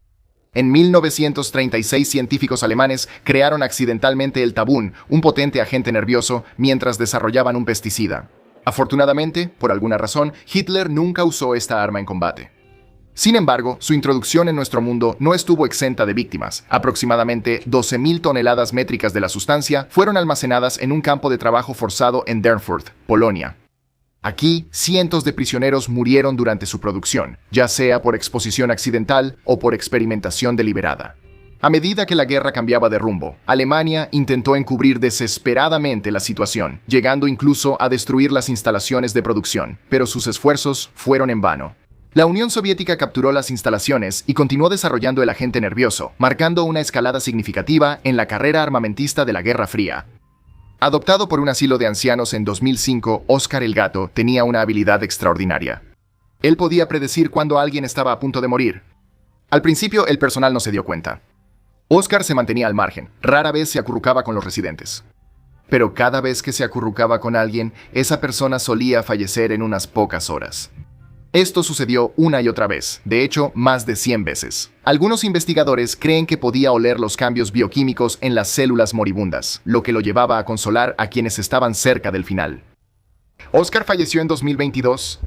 En 1936, científicos alemanes crearon accidentalmente el tabún, un potente agente nervioso, mientras desarrollaban un pesticida. Afortunadamente, por alguna razón, Hitler nunca usó esta arma en combate. Sin embargo, su introducción en nuestro mundo no estuvo exenta de víctimas. Aproximadamente 12.000 toneladas métricas de la sustancia fueron almacenadas en un campo de trabajo forzado en Dernfurt, Polonia. Aquí, cientos de prisioneros murieron durante su producción, ya sea por exposición accidental o por experimentación deliberada. A medida que la guerra cambiaba de rumbo, Alemania intentó encubrir desesperadamente la situación, llegando incluso a destruir las instalaciones de producción, pero sus esfuerzos fueron en vano. La Unión Soviética capturó las instalaciones y continuó desarrollando el agente nervioso, marcando una escalada significativa en la carrera armamentista de la Guerra Fría. Adoptado por un asilo de ancianos en 2005, Oscar el gato tenía una habilidad extraordinaria. Él podía predecir cuándo alguien estaba a punto de morir. Al principio, el personal no se dio cuenta. Oscar se mantenía al margen, rara vez se acurrucaba con los residentes. Pero cada vez que se acurrucaba con alguien, esa persona solía fallecer en unas pocas horas. Esto sucedió una y otra vez, de hecho, más de 100 veces. Algunos investigadores creen que podía oler los cambios bioquímicos en las células moribundas, lo que lo llevaba a consolar a quienes estaban cerca del final. Oscar falleció en 2022.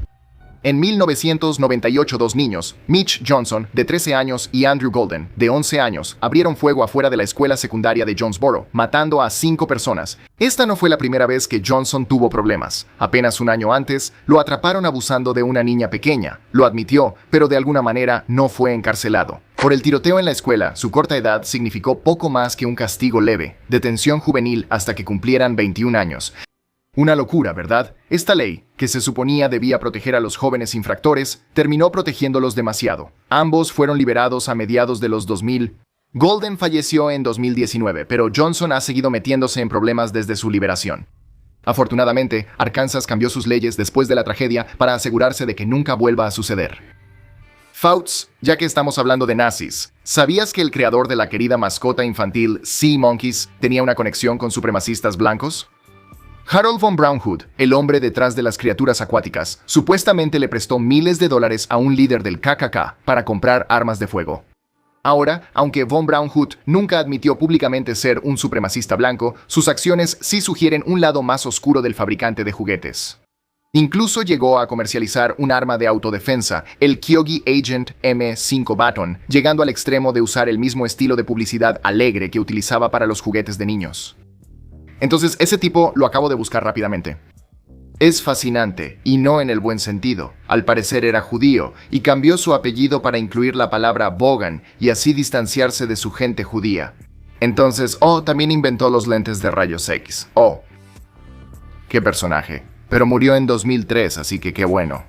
En 1998, 2 niños, Mitch Johnson, de 13 años, y Andrew Golden, de 11 años, abrieron fuego afuera de la escuela secundaria de Jonesboro, matando a 5 personas. Esta no fue la primera vez que Johnson tuvo problemas. Apenas un año antes, lo atraparon abusando de una niña pequeña. Lo admitió, pero de alguna manera no fue encarcelado. Por el tiroteo en la escuela, su corta edad significó poco más que un castigo leve, detención juvenil hasta que cumplieran 21 años. Una locura, ¿verdad? Esta ley, que se suponía debía proteger a los jóvenes infractores, terminó protegiéndolos demasiado. Ambos fueron liberados a mediados de los 2000. Golden falleció en 2019, pero Johnson ha seguido metiéndose en problemas desde su liberación. Afortunadamente, Arkansas cambió sus leyes después de la tragedia para asegurarse de que nunca vuelva a suceder. Fauts, ya que estamos hablando de nazis, ¿sabías que el creador de la querida mascota infantil Sea Monkeys tenía una conexión con supremacistas blancos? Harold von Braunhut, el hombre detrás de las criaturas acuáticas, supuestamente le prestó miles de dólares a un líder del KKK para comprar armas de fuego. Ahora, aunque von Braunhut nunca admitió públicamente ser un supremacista blanco, sus acciones sí sugieren un lado más oscuro del fabricante de juguetes. Incluso llegó a comercializar un arma de autodefensa, el Kyogi Agent M5 Baton, llegando al extremo de usar el mismo estilo de publicidad alegre que utilizaba para los juguetes de niños. Entonces, ese tipo lo acabo de buscar rápidamente. Es fascinante, y no en el buen sentido. Al parecer era judío, y cambió su apellido para incluir la palabra Bogan, y así distanciarse de su gente judía. Entonces, también inventó los lentes de rayos X. ¡Qué personaje! Pero murió en 2003, así que qué bueno.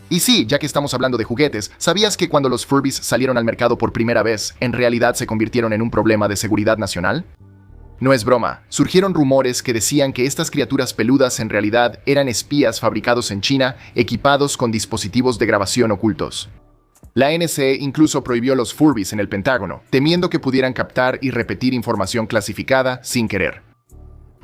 Y sí, ya que estamos hablando de juguetes, ¿sabías que cuando los Furbies salieron al mercado por primera vez, en realidad se convirtieron en un problema de seguridad nacional? No es broma, surgieron rumores que decían que estas criaturas peludas en realidad eran espías fabricados en China, equipados con dispositivos de grabación ocultos. La NSA incluso prohibió los Furbies en el Pentágono, temiendo que pudieran captar y repetir información clasificada sin querer.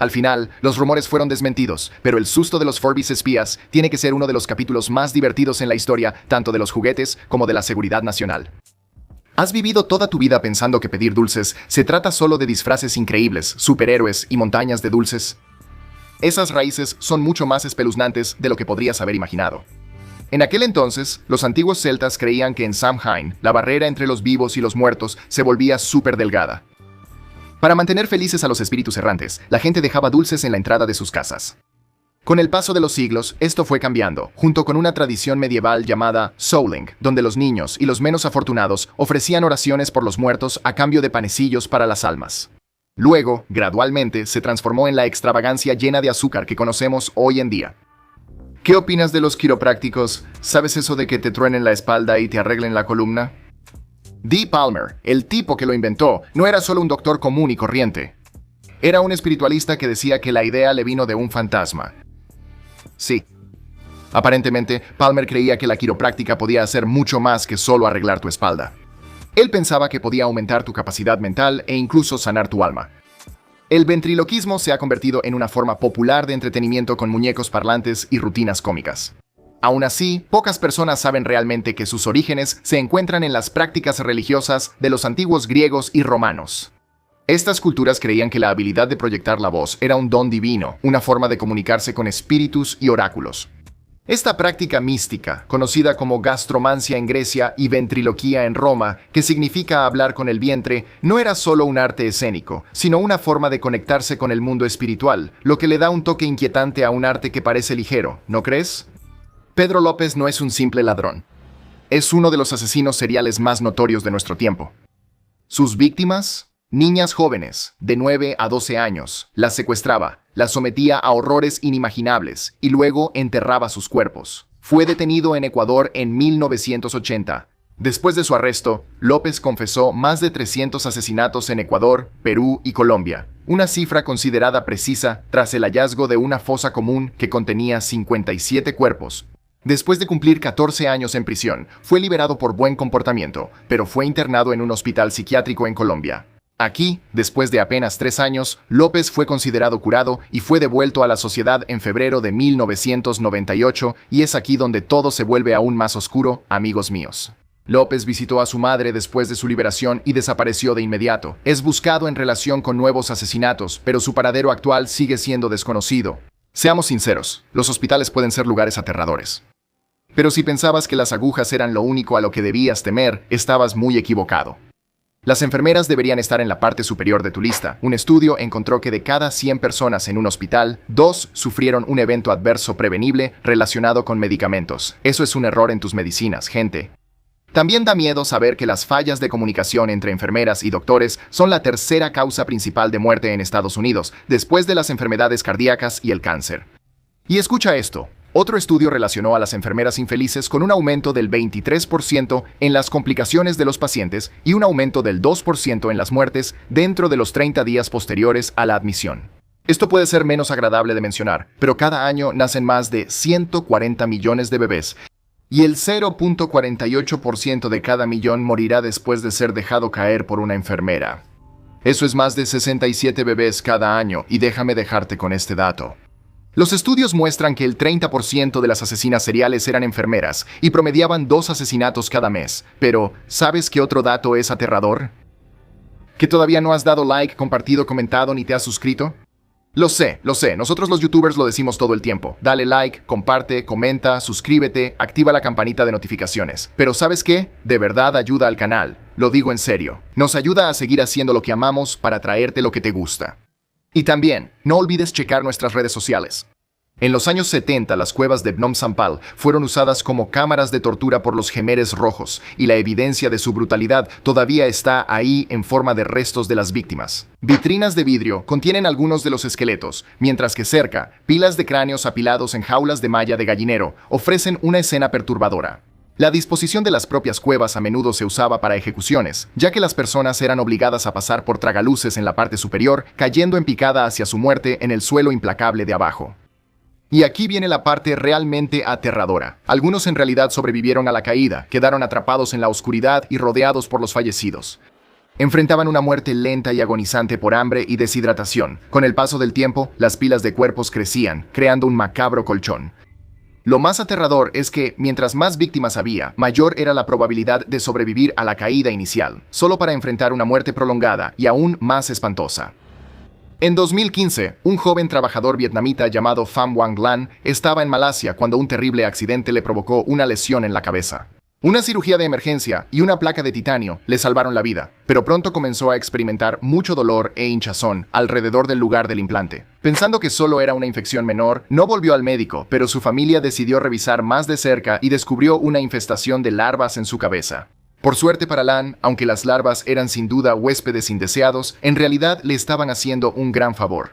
Al final, los rumores fueron desmentidos, pero el susto de los Furbies espías tiene que ser uno de los capítulos más divertidos en la historia, tanto de los juguetes como de la seguridad nacional. ¿Has vivido toda tu vida pensando que pedir dulces se trata solo de disfraces increíbles, superhéroes y montañas de dulces? Esas raíces son mucho más espeluznantes de lo que podrías haber imaginado. En aquel entonces, los antiguos celtas creían que en Samhain, la barrera entre los vivos y los muertos se volvía súper delgada. Para mantener felices a los espíritus errantes, la gente dejaba dulces en la entrada de sus casas. Con el paso de los siglos, esto fue cambiando, junto con una tradición medieval llamada Souling, donde los niños y los menos afortunados ofrecían oraciones por los muertos a cambio de panecillos para las almas. Luego, gradualmente, se transformó en la extravagancia llena de azúcar que conocemos hoy en día. ¿Qué opinas de los quiroprácticos? ¿Sabes eso de que te truenen la espalda y te arreglen la columna? Dee Palmer, el tipo que lo inventó, no era solo un doctor común y corriente. Era un espiritualista que decía que la idea le vino de un fantasma. Sí. Aparentemente, Palmer creía que la quiropráctica podía hacer mucho más que solo arreglar tu espalda. Él pensaba que podía aumentar tu capacidad mental e incluso sanar tu alma. El ventriloquismo se ha convertido en una forma popular de entretenimiento con muñecos parlantes y rutinas cómicas. Aún así, pocas personas saben realmente que sus orígenes se encuentran en las prácticas religiosas de los antiguos griegos y romanos. Estas culturas creían que la habilidad de proyectar la voz era un don divino, una forma de comunicarse con espíritus y oráculos. Esta práctica mística, conocida como gastromancia en Grecia y ventriloquía en Roma, que significa hablar con el vientre, no era solo un arte escénico, sino una forma de conectarse con el mundo espiritual, lo que le da un toque inquietante a un arte que parece ligero, ¿no crees? Pedro López no es un simple ladrón. Es uno de los asesinos seriales más notorios de nuestro tiempo. Sus víctimas, niñas jóvenes, de 9 a 12 años, las secuestraba, las sometía a horrores inimaginables y luego enterraba sus cuerpos. Fue detenido en Ecuador en 1980. Después de su arresto, López confesó más de 300 asesinatos en Ecuador, Perú y Colombia, una cifra considerada precisa tras el hallazgo de una fosa común que contenía 57 cuerpos. Después de cumplir 14 años en prisión, fue liberado por buen comportamiento, pero fue internado en un hospital psiquiátrico en Colombia. Aquí, después de apenas 3 años, López fue considerado curado y fue devuelto a la sociedad en febrero de 1998, y es aquí donde todo se vuelve aún más oscuro, amigos míos. López visitó a su madre después de su liberación y desapareció de inmediato. Es buscado en relación con nuevos asesinatos, pero su paradero actual sigue siendo desconocido. Seamos sinceros, los hospitales pueden ser lugares aterradores. Pero si pensabas que las agujas eran lo único a lo que debías temer, estabas muy equivocado. Las enfermeras deberían estar en la parte superior de tu lista. Un estudio encontró que de cada 100 personas en un hospital, 2 sufrieron un evento adverso prevenible relacionado con medicamentos. Eso es un error en tus medicinas, gente. También da miedo saber que las fallas de comunicación entre enfermeras y doctores son la tercera causa principal de muerte en Estados Unidos, después de las enfermedades cardíacas y el cáncer. Y escucha esto. Otro estudio relacionó a las enfermeras infelices con un aumento del 23% en las complicaciones de los pacientes y un aumento del 2% en las muertes dentro de los 30 días posteriores a la admisión. Esto puede ser menos agradable de mencionar, pero cada año nacen más de 140 millones de bebés, y el 0.48% de cada millón morirá después de ser dejado caer por una enfermera. Eso es más de 67 bebés cada año, y déjame dejarte con este dato. Los estudios muestran que el 30% de las asesinas seriales eran enfermeras y promediaban 2 asesinatos cada mes. Pero, ¿sabes qué otro dato es aterrador? ¿Que todavía no has dado like, compartido, comentado ni te has suscrito? Lo sé, nosotros los youtubers lo decimos todo el tiempo. Dale like, comparte, comenta, suscríbete, activa la campanita de notificaciones. Pero ¿sabes qué? De verdad ayuda al canal. Lo digo en serio. Nos ayuda a seguir haciendo lo que amamos para traerte lo que te gusta. Y también, no olvides checar nuestras redes sociales. En los años 70, las cuevas de Phnom Sampal fueron usadas como cámaras de tortura por los Khmeres rojos, y la evidencia de su brutalidad todavía está ahí en forma de restos de las víctimas. Vitrinas de vidrio contienen algunos de los esqueletos, mientras que cerca, pilas de cráneos apilados en jaulas de malla de gallinero ofrecen una escena perturbadora. La disposición de las propias cuevas a menudo se usaba para ejecuciones, ya que las personas eran obligadas a pasar por tragaluces en la parte superior, cayendo en picada hacia su muerte en el suelo implacable de abajo. Y aquí viene la parte realmente aterradora. Algunos en realidad sobrevivieron a la caída, quedaron atrapados en la oscuridad y rodeados por los fallecidos. Enfrentaban una muerte lenta y agonizante por hambre y deshidratación. Con el paso del tiempo, las pilas de cuerpos crecían, creando un macabro colchón. Lo más aterrador es que, mientras más víctimas había, mayor era la probabilidad de sobrevivir a la caída inicial, solo para enfrentar una muerte prolongada y aún más espantosa. En 2015, un joven trabajador vietnamita llamado Pham Quang Lan estaba en Malasia cuando un terrible accidente le provocó una lesión en la cabeza. Una cirugía de emergencia y una placa de titanio le salvaron la vida, pero pronto comenzó a experimentar mucho dolor e hinchazón alrededor del lugar del implante. Pensando que solo era una infección menor, no volvió al médico, pero su familia decidió revisar más de cerca y descubrió una infestación de larvas en su cabeza. Por suerte para Lan, aunque las larvas eran sin duda huéspedes indeseados, en realidad le estaban haciendo un gran favor.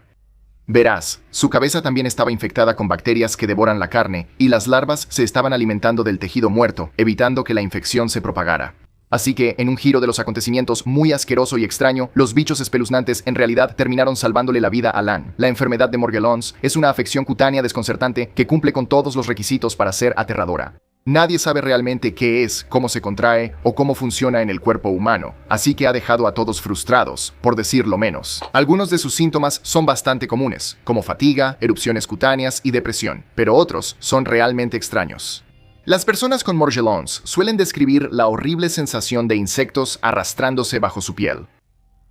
Verás, su cabeza también estaba infectada con bacterias que devoran la carne, y las larvas se estaban alimentando del tejido muerto, evitando que la infección se propagara. Así que, en un giro de los acontecimientos muy asqueroso y extraño, los bichos espeluznantes en realidad terminaron salvándole la vida a Lan. La enfermedad de Morgellons es una afección cutánea desconcertante que cumple con todos los requisitos para ser aterradora. Nadie sabe realmente qué es, cómo se contrae o cómo funciona en el cuerpo humano, así que ha dejado a todos frustrados, por decirlo menos. Algunos de sus síntomas son bastante comunes, como fatiga, erupciones cutáneas y depresión, pero otros son realmente extraños. Las personas con Morgellons suelen describir la horrible sensación de insectos arrastrándose bajo su piel.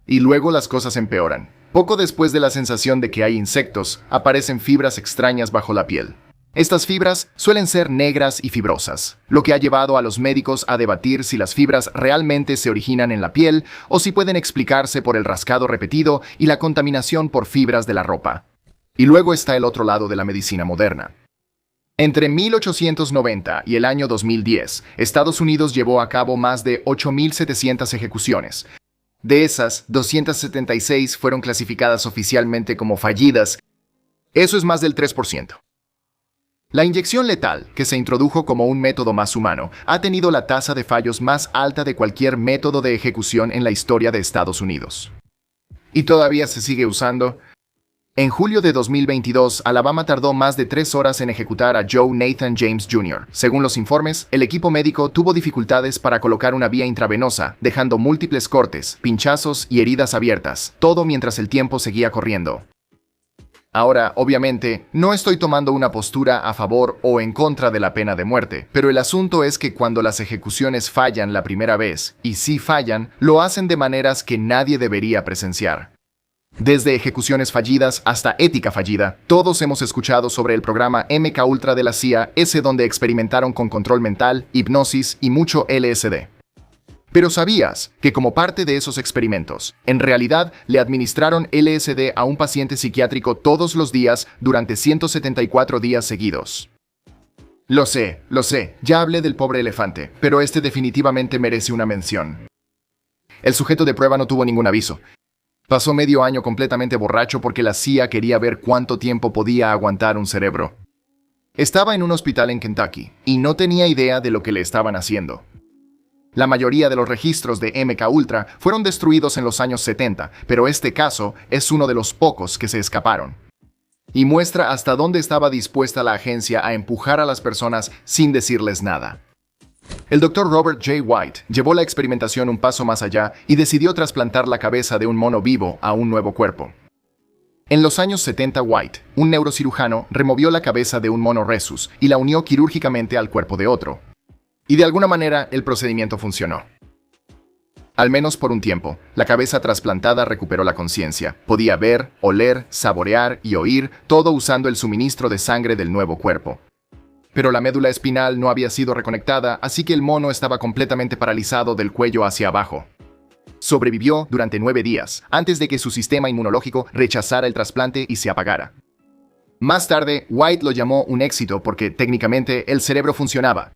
Y luego las cosas empeoran. Poco después de la sensación de que hay insectos, aparecen fibras extrañas bajo la piel. Estas fibras suelen ser negras y fibrosas, lo que ha llevado a los médicos a debatir si las fibras realmente se originan en la piel o si pueden explicarse por el rascado repetido y la contaminación por fibras de la ropa. Y luego está el otro lado de la medicina moderna. Entre 1890 y el año 2010, Estados Unidos llevó a cabo más de 8.700 ejecuciones. De esas, 276 fueron clasificadas oficialmente como fallidas. Eso es más del 3%. La inyección letal, que se introdujo como un método más humano, ha tenido la tasa de fallos más alta de cualquier método de ejecución en la historia de Estados Unidos. Y todavía se sigue usando. En julio de 2022, Alabama tardó más de 3 horas en ejecutar a Joe Nathan James Jr. Según los informes, el equipo médico tuvo dificultades para colocar una vía intravenosa, dejando múltiples cortes, pinchazos y heridas abiertas, todo mientras el tiempo seguía corriendo. Ahora, obviamente, no estoy tomando una postura a favor o en contra de la pena de muerte, pero el asunto es que cuando las ejecuciones fallan la primera vez, y sí fallan, lo hacen de maneras que nadie debería presenciar. Desde ejecuciones fallidas hasta ética fallida, todos hemos escuchado sobre el programa MKUltra de la CIA, ese donde experimentaron con control mental, hipnosis y mucho LSD. Pero ¿sabías que como parte de esos experimentos, en realidad le administraron LSD a un paciente psiquiátrico todos los días durante 174 días seguidos? Lo sé, ya hablé del pobre elefante, pero este definitivamente merece una mención. El sujeto de prueba no tuvo ningún aviso. Pasó medio año completamente borracho porque la CIA quería ver cuánto tiempo podía aguantar un cerebro. Estaba en un hospital en Kentucky y no tenía idea de lo que le estaban haciendo. La mayoría de los registros de MKUltra fueron destruidos en los años 70, pero este caso es uno de los pocos que se escaparon. Y muestra hasta dónde estaba dispuesta la agencia a empujar a las personas sin decirles nada. El Dr. Robert J. White llevó la experimentación un paso más allá y decidió trasplantar la cabeza de un mono vivo a un nuevo cuerpo. En los años 70, White, un neurocirujano, removió la cabeza de un mono rhesus y la unió quirúrgicamente al cuerpo de otro. Y de alguna manera el procedimiento funcionó. Al menos por un tiempo, la cabeza trasplantada recuperó la conciencia. Podía ver, oler, saborear y oír, todo usando el suministro de sangre del nuevo cuerpo. Pero la médula espinal no había sido reconectada, así que el mono estaba completamente paralizado del cuello hacia abajo. Sobrevivió durante 9 días, antes de que su sistema inmunológico rechazara el trasplante y se apagara. Más tarde, White lo llamó un éxito porque técnicamente el cerebro funcionaba.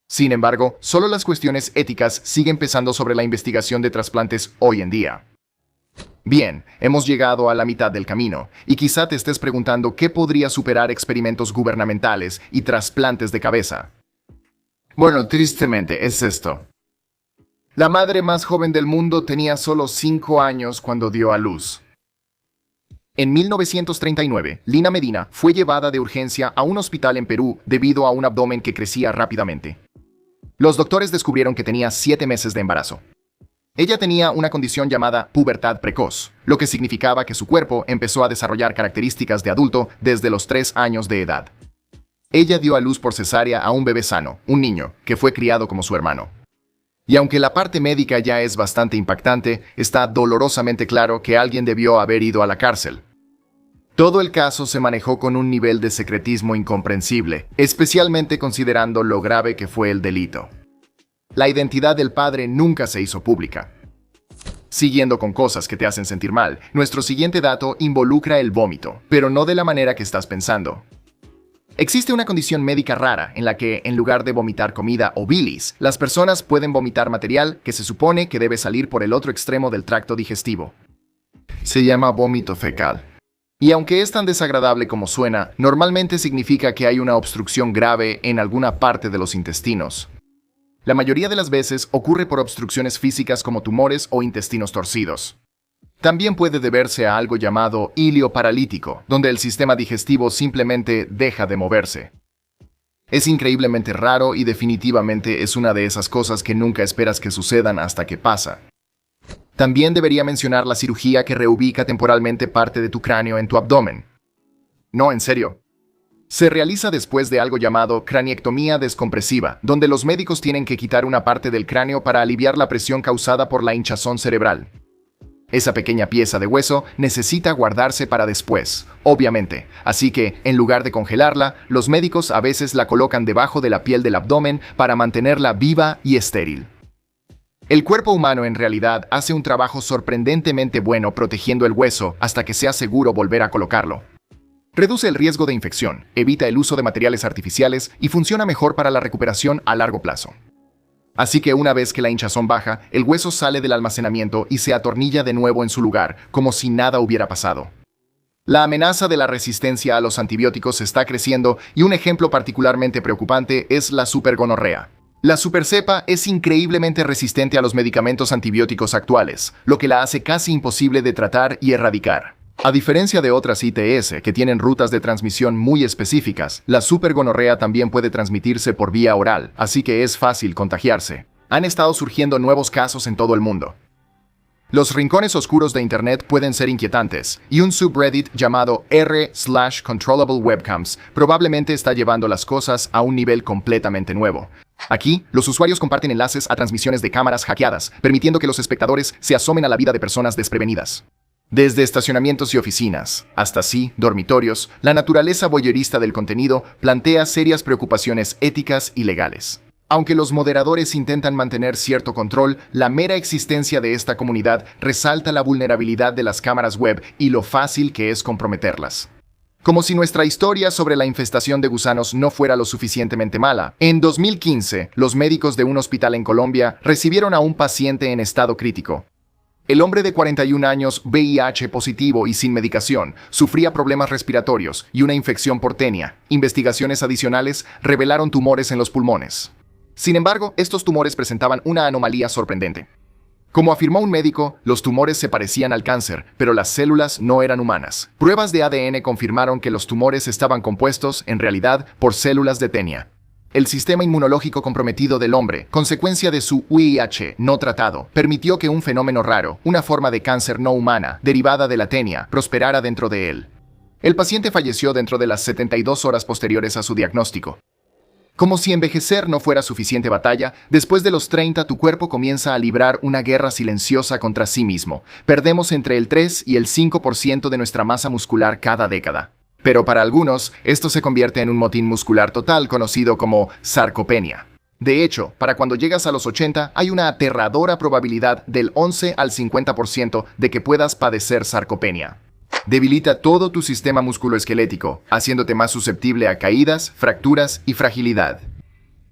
Sin embargo, solo las cuestiones éticas siguen pesando sobre la investigación de trasplantes hoy en día. Bien, hemos llegado a la mitad del camino, y quizá te estés preguntando qué podría superar experimentos gubernamentales y trasplantes de cabeza. Bueno, tristemente es esto. La madre más joven del mundo tenía solo 5 años cuando dio a luz. En 1939, Lina Medina fue llevada de urgencia a un hospital en Perú debido a un abdomen que crecía rápidamente. Los doctores descubrieron que tenía 7 meses de embarazo. Ella tenía una condición llamada pubertad precoz, lo que significaba que su cuerpo empezó a desarrollar características de adulto desde los 3 años de edad. Ella dio a luz por cesárea a un bebé sano, un niño, que fue criado como su hermano. Y aunque la parte médica ya es bastante impactante, está dolorosamente claro que alguien debió haber ido a la cárcel. Todo el caso se manejó con un nivel de secretismo incomprensible, especialmente considerando lo grave que fue el delito. La identidad del padre nunca se hizo pública. Siguiendo con cosas que te hacen sentir mal, nuestro siguiente dato involucra el vómito, pero no de la manera que estás pensando. Existe una condición médica rara en la que, en lugar de vomitar comida o bilis, las personas pueden vomitar material que se supone que debe salir por el otro extremo del tracto digestivo. Se llama vómito fecal. Y aunque es tan desagradable como suena, normalmente significa que hay una obstrucción grave en alguna parte de los intestinos. La mayoría de las veces ocurre por obstrucciones físicas como tumores o intestinos torcidos. También puede deberse a algo llamado hilio paralítico, donde el sistema digestivo simplemente deja de moverse. Es increíblemente raro y definitivamente es una de esas cosas que nunca esperas que sucedan hasta que pasa. También debería mencionar la cirugía que reubica temporalmente parte de tu cráneo en tu abdomen. No, en serio. Se realiza después de algo llamado craniectomía descompresiva, donde los médicos tienen que quitar una parte del cráneo para aliviar la presión causada por la hinchazón cerebral. Esa pequeña pieza de hueso necesita guardarse para después, obviamente, así que, en lugar de congelarla, los médicos a veces la colocan debajo de la piel del abdomen para mantenerla viva y estéril. El cuerpo humano en realidad hace un trabajo sorprendentemente bueno protegiendo el hueso hasta que sea seguro volver a colocarlo. Reduce el riesgo de infección, evita el uso de materiales artificiales y funciona mejor para la recuperación a largo plazo. Así que una vez que la hinchazón baja, el hueso sale del almacenamiento y se atornilla de nuevo en su lugar, como si nada hubiera pasado. La amenaza de la resistencia a los antibióticos está creciendo y un ejemplo particularmente preocupante es la supergonorrea. La supercepa es increíblemente resistente a los medicamentos antibióticos actuales, lo que la hace casi imposible de tratar y erradicar. A diferencia de otras ITS que tienen rutas de transmisión muy específicas, la supergonorrea también puede transmitirse por vía oral, así que es fácil contagiarse. Han estado surgiendo nuevos casos en todo el mundo. Los rincones oscuros de Internet pueden ser inquietantes, y un subreddit llamado r/controllable-webcams probablemente está llevando las cosas a un nivel completamente nuevo. Aquí, los usuarios comparten enlaces a transmisiones de cámaras hackeadas, permitiendo que los espectadores se asomen a la vida de personas desprevenidas. Desde estacionamientos y oficinas, hasta dormitorios, la naturaleza voyerista del contenido plantea serias preocupaciones éticas y legales. Aunque los moderadores intentan mantener cierto control, la mera existencia de esta comunidad resalta la vulnerabilidad de las cámaras web y lo fácil que es comprometerlas. Como si nuestra historia sobre la infestación de gusanos no fuera lo suficientemente mala. En 2015, los médicos de un hospital en Colombia recibieron a un paciente en estado crítico. El hombre de 41 años, VIH positivo y sin medicación, sufría problemas respiratorios y una infección por tenia. Investigaciones adicionales revelaron tumores en los pulmones. Sin embargo, estos tumores presentaban una anomalía sorprendente. Como afirmó un médico, los tumores se parecían al cáncer, pero las células no eran humanas. Pruebas de ADN confirmaron que los tumores estaban compuestos, en realidad, por células de tenia. El sistema inmunológico comprometido del hombre, consecuencia de su VIH no tratado, permitió que un fenómeno raro, una forma de cáncer no humana, derivada de la tenia, prosperara dentro de él. El paciente falleció dentro de las 72 horas posteriores a su diagnóstico. Como si envejecer no fuera suficiente batalla, después de los 30 tu cuerpo comienza a librar una guerra silenciosa contra sí mismo. Perdemos entre el 3 y el 5% de nuestra masa muscular cada década. Pero para algunos, esto se convierte en un motín muscular total conocido como sarcopenia. De hecho, para cuando llegas a los 80, hay una aterradora probabilidad del 11 al 50% de que puedas padecer sarcopenia. Debilita todo tu sistema musculoesquelético, haciéndote más susceptible a caídas, fracturas y fragilidad.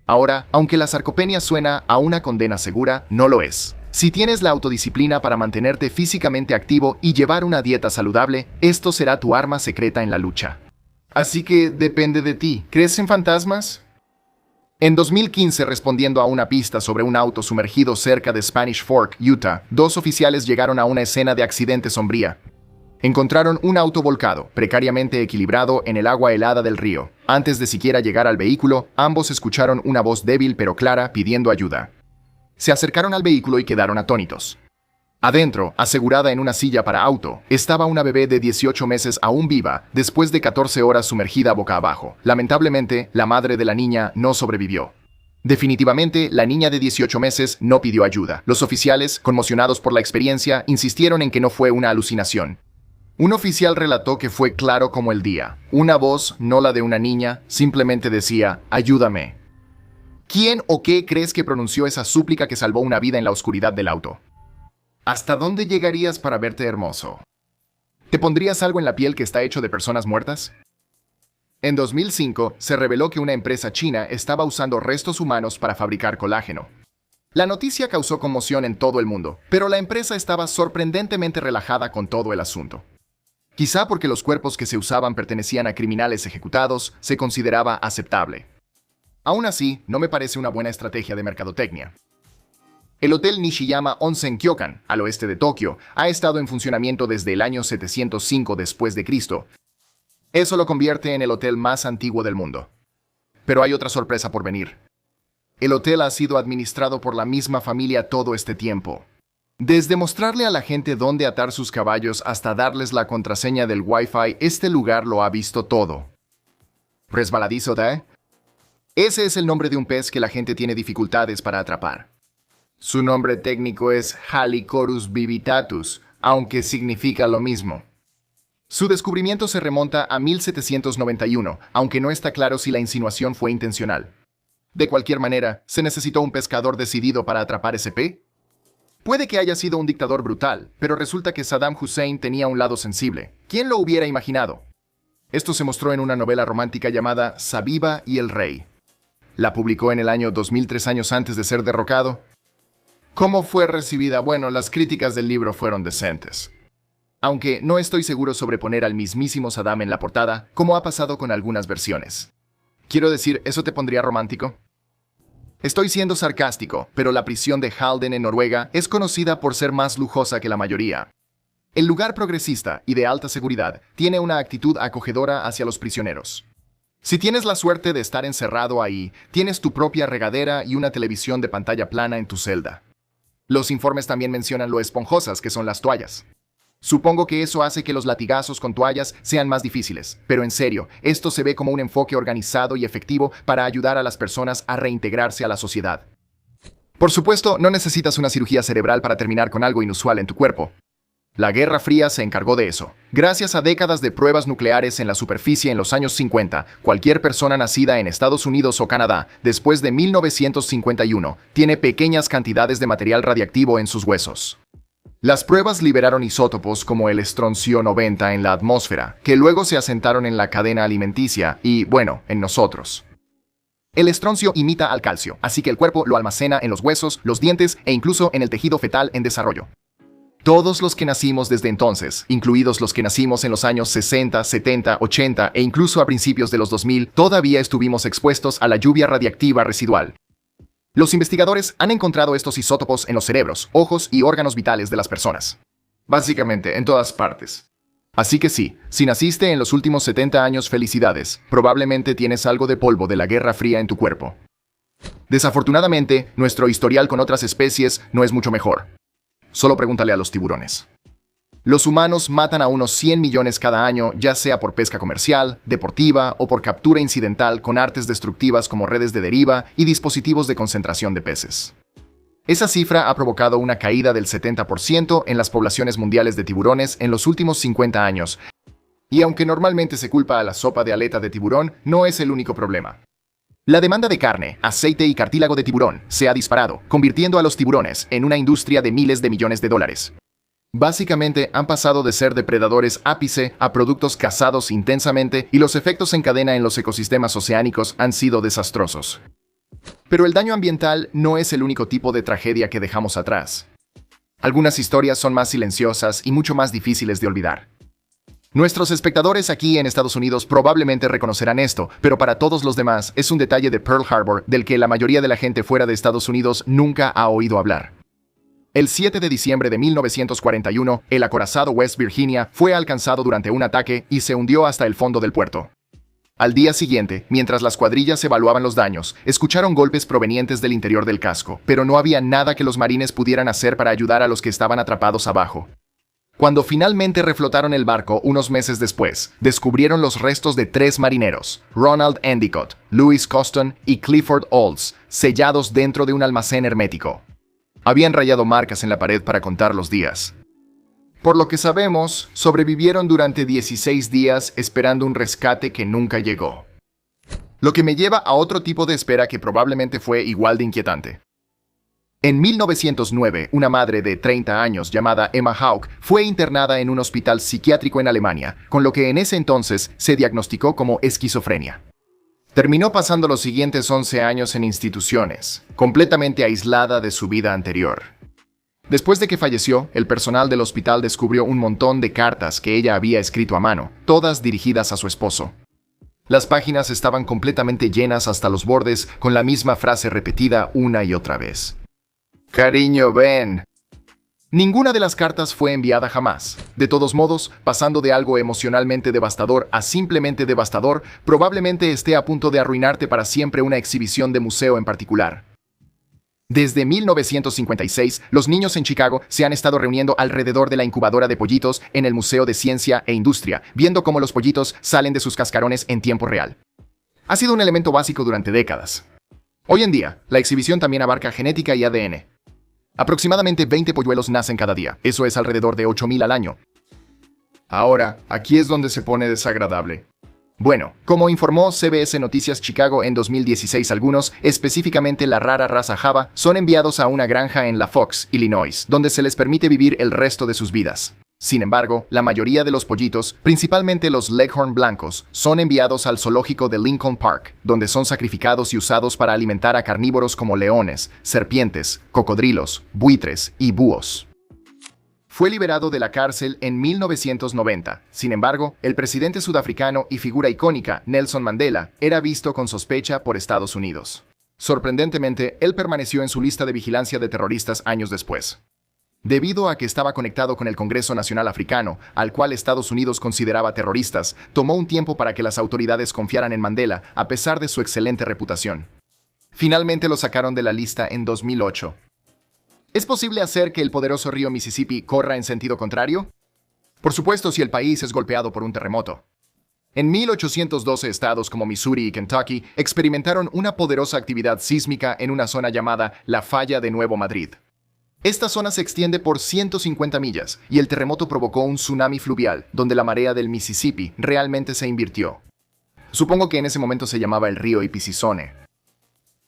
Ahora, aunque la sarcopenia suena a una condena segura, no lo es. Si tienes la autodisciplina para mantenerte físicamente activo y llevar una dieta saludable, esto será tu arma secreta en la lucha. Así que depende de ti. ¿Crees en fantasmas? En 2015, respondiendo a una pista sobre un auto sumergido cerca de Spanish Fork, Utah, 2 oficiales llegaron a una escena de accidente sombría. Encontraron un auto volcado, precariamente equilibrado en el agua helada del río. Antes de siquiera llegar al vehículo, ambos escucharon una voz débil pero clara pidiendo ayuda. Se acercaron al vehículo y quedaron atónitos. Adentro, asegurada en una silla para auto, estaba una bebé de 18 meses aún viva, después de 14 horas sumergida boca abajo. Lamentablemente, la madre de la niña no sobrevivió. Definitivamente, la niña de 18 meses no pidió ayuda. Los oficiales, conmocionados por la experiencia, insistieron en que no fue una alucinación. Un oficial relató que fue claro como el día. Una voz, no la de una niña, simplemente decía, «Ayúdame». ¿Quién o qué crees que pronunció esa súplica que salvó una vida en la oscuridad del auto? ¿Hasta dónde llegarías para verte hermoso? ¿Te pondrías algo en la piel que está hecho de personas muertas? En 2005, se reveló que una empresa china estaba usando restos humanos para fabricar colágeno. La noticia causó conmoción en todo el mundo, pero la empresa estaba sorprendentemente relajada con todo el asunto. Quizá porque los cuerpos que se usaban pertenecían a criminales ejecutados, se consideraba aceptable. Aún así, no me parece una buena estrategia de mercadotecnia. El Hotel Nishiyama Onsen Kyokan, al oeste de Tokio, ha estado en funcionamiento desde el año 705 después de Cristo. Eso lo convierte en el hotel más antiguo del mundo. Pero hay otra sorpresa por venir. El hotel ha sido administrado por la misma familia todo este tiempo. Desde mostrarle a la gente dónde atar sus caballos hasta darles la contraseña del Wi-Fi, este lugar lo ha visto todo. ¿Resbaladizo, eh? Ese es el nombre de un pez que la gente tiene dificultades para atrapar. Su nombre técnico es Halicorus vividatus, aunque significa lo mismo. Su descubrimiento se remonta a 1791, aunque no está claro si la insinuación fue intencional. De cualquier manera, ¿se necesitó un pescador decidido para atrapar ese pez? Puede que haya sido un dictador brutal, pero resulta que Saddam Hussein tenía un lado sensible. ¿Quién lo hubiera imaginado? Esto se mostró en una novela romántica llamada Sabiba y el Rey. La publicó en el año 2000, 3 años antes de ser derrocado. ¿Cómo fue recibida? Bueno, las críticas del libro fueron decentes. Aunque no estoy seguro sobre poner al mismísimo Saddam en la portada, como ha pasado con algunas versiones. Quiero decir, ¿eso te pondría romántico? Estoy siendo sarcástico, pero la prisión de Halden en Noruega es conocida por ser más lujosa que la mayoría. El lugar progresista y de alta seguridad tiene una actitud acogedora hacia los prisioneros. Si tienes la suerte de estar encerrado ahí, tienes tu propia regadera y una televisión de pantalla plana en tu celda. Los informes también mencionan lo esponjosas que son las toallas. Supongo que eso hace que los latigazos con toallas sean más difíciles, pero en serio, esto se ve como un enfoque organizado y efectivo para ayudar a las personas a reintegrarse a la sociedad. Por supuesto, no necesitas una cirugía cerebral para terminar con algo inusual en tu cuerpo. La Guerra Fría se encargó de eso. Gracias a décadas de pruebas nucleares en la superficie en los años 50, cualquier persona nacida en Estados Unidos o Canadá después de 1951 tiene pequeñas cantidades de material radiactivo en sus huesos. Las pruebas liberaron isótopos como el estroncio 90 en la atmósfera, que luego se asentaron en la cadena alimenticia y, bueno, en nosotros. El estroncio imita al calcio, así que el cuerpo lo almacena en los huesos, los dientes e incluso en el tejido fetal en desarrollo. Todos los que nacimos desde entonces, incluidos los que nacimos en los años 60, 70, 80 e incluso a principios de los 2000, todavía estuvimos expuestos a la lluvia radiactiva residual. Los investigadores han encontrado estos isótopos en los cerebros, ojos y órganos vitales de las personas. Básicamente, en todas partes. Así que sí, si naciste en los últimos 70 años, felicidades. Probablemente tienes algo de polvo de la Guerra Fría en tu cuerpo. Desafortunadamente, nuestro historial con otras especies no es mucho mejor. Solo pregúntale a los tiburones. Los humanos matan a unos 100 millones cada año, ya sea por pesca comercial, deportiva o por captura incidental con artes destructivas como redes de deriva y dispositivos de concentración de peces. Esa cifra ha provocado una caída del 70% en las poblaciones mundiales de tiburones en los últimos 50 años. Y aunque normalmente se culpa a la sopa de aleta de tiburón, no es el único problema. La demanda de carne, aceite y cartílago de tiburón se ha disparado, convirtiendo a los tiburones en una industria de miles de millones de dólares. Básicamente han pasado de ser depredadores ápice a productos cazados intensamente y los efectos en cadena en los ecosistemas oceánicos han sido desastrosos. Pero el daño ambiental no es el único tipo de tragedia que dejamos atrás. Algunas historias son más silenciosas y mucho más difíciles de olvidar. Nuestros espectadores aquí en Estados Unidos probablemente reconocerán esto, pero para todos los demás es un detalle de Pearl Harbor del que la mayoría de la gente fuera de Estados Unidos nunca ha oído hablar. El 7 de diciembre de 1941, el acorazado West Virginia fue alcanzado durante un ataque y se hundió hasta el fondo del puerto. Al día siguiente, mientras las cuadrillas evaluaban los daños, escucharon golpes provenientes del interior del casco, pero no había nada que los marines pudieran hacer para ayudar a los que estaban atrapados abajo. Cuando finalmente reflotaron el barco unos meses después, descubrieron los restos de 3 marineros, Ronald Endicott, Louis Coston y Clifford Olds, sellados dentro de un almacén hermético. Habían rayado marcas en la pared para contar los días. Por lo que sabemos, sobrevivieron durante 16 días esperando un rescate que nunca llegó. Lo que me lleva a otro tipo de espera que probablemente fue igual de inquietante. En 1909, una madre de 30 años llamada Emma Hauck fue internada en un hospital psiquiátrico en Alemania, con lo que en ese entonces se diagnosticó como esquizofrenia. Terminó pasando los siguientes 11 años en instituciones, completamente aislada de su vida anterior. Después de que falleció, el personal del hospital descubrió un montón de cartas que ella había escrito a mano, todas dirigidas a su esposo. Las páginas estaban completamente llenas hasta los bordes con la misma frase repetida una y otra vez. Cariño, ven. Ninguna de las cartas fue enviada jamás. De todos modos, pasando de algo emocionalmente devastador a simplemente devastador, probablemente esté a punto de arruinarte para siempre una exhibición de museo en particular. Desde 1956, los niños en Chicago se han estado reuniendo alrededor de la incubadora de pollitos en el Museo de Ciencia e Industria, viendo cómo los pollitos salen de sus cascarones en tiempo real. Ha sido un elemento básico durante décadas. Hoy en día, la exhibición también abarca genética y ADN. Aproximadamente 20 polluelos nacen cada día, eso es alrededor de 8,000 al año. Ahora, aquí es donde se pone desagradable. Bueno, como informó CBS Noticias Chicago en 2016, algunos, específicamente la rara raza Java, son enviados a una granja en La Fox, Illinois, donde se les permite vivir el resto de sus vidas. Sin embargo, la mayoría de los pollitos, principalmente los Leghorn blancos, son enviados al zoológico de Lincoln Park, donde son sacrificados y usados para alimentar a carnívoros como leones, serpientes, cocodrilos, buitres y búhos. Fue liberado de la cárcel en 1990. Sin embargo, el presidente sudafricano y figura icónica, Nelson Mandela, era visto con sospecha por Estados Unidos. Sorprendentemente, él permaneció en su lista de vigilancia de terroristas años después. Debido a que estaba conectado con el Congreso Nacional Africano, al cual Estados Unidos consideraba terroristas, tomó un tiempo para que las autoridades confiaran en Mandela, a pesar de su excelente reputación. Finalmente lo sacaron de la lista en 2008. ¿Es posible hacer que el poderoso río Mississippi corra en sentido contrario? Por supuesto, si el país es golpeado por un terremoto. En 1812 estados como Missouri y Kentucky experimentaron una poderosa actividad sísmica en una zona llamada la Falla de Nuevo Madrid. Esta zona se extiende por 150 millas y el terremoto provocó un tsunami fluvial, donde la marea del Mississippi realmente se invirtió. Supongo que en ese momento se llamaba el río Ipisizone.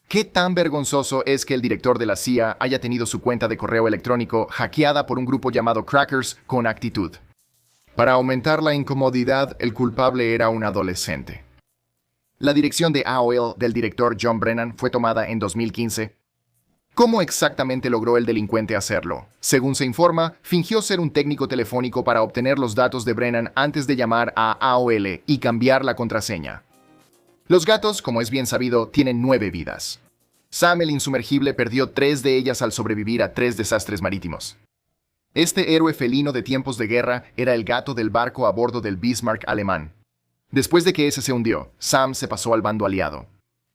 ¿Qué tan vergonzoso es que el director de la CIA haya tenido su cuenta de correo electrónico hackeada por un grupo llamado Crackers con actitud? Para aumentar la incomodidad, el culpable era un adolescente. La dirección de AOL del director John Brennan fue tomada en 2015. ¿Cómo exactamente logró el delincuente hacerlo? Según se informa, fingió ser un técnico telefónico para obtener los datos de Brennan antes de llamar a AOL y cambiar la contraseña. Los gatos, como es bien sabido, tienen 9 vidas. Sam el insumergible perdió 3 de ellas al sobrevivir a 3 desastres marítimos. Este héroe felino de tiempos de guerra era el gato del barco a bordo del Bismarck alemán. Después de que ese se hundió, Sam se pasó al bando aliado.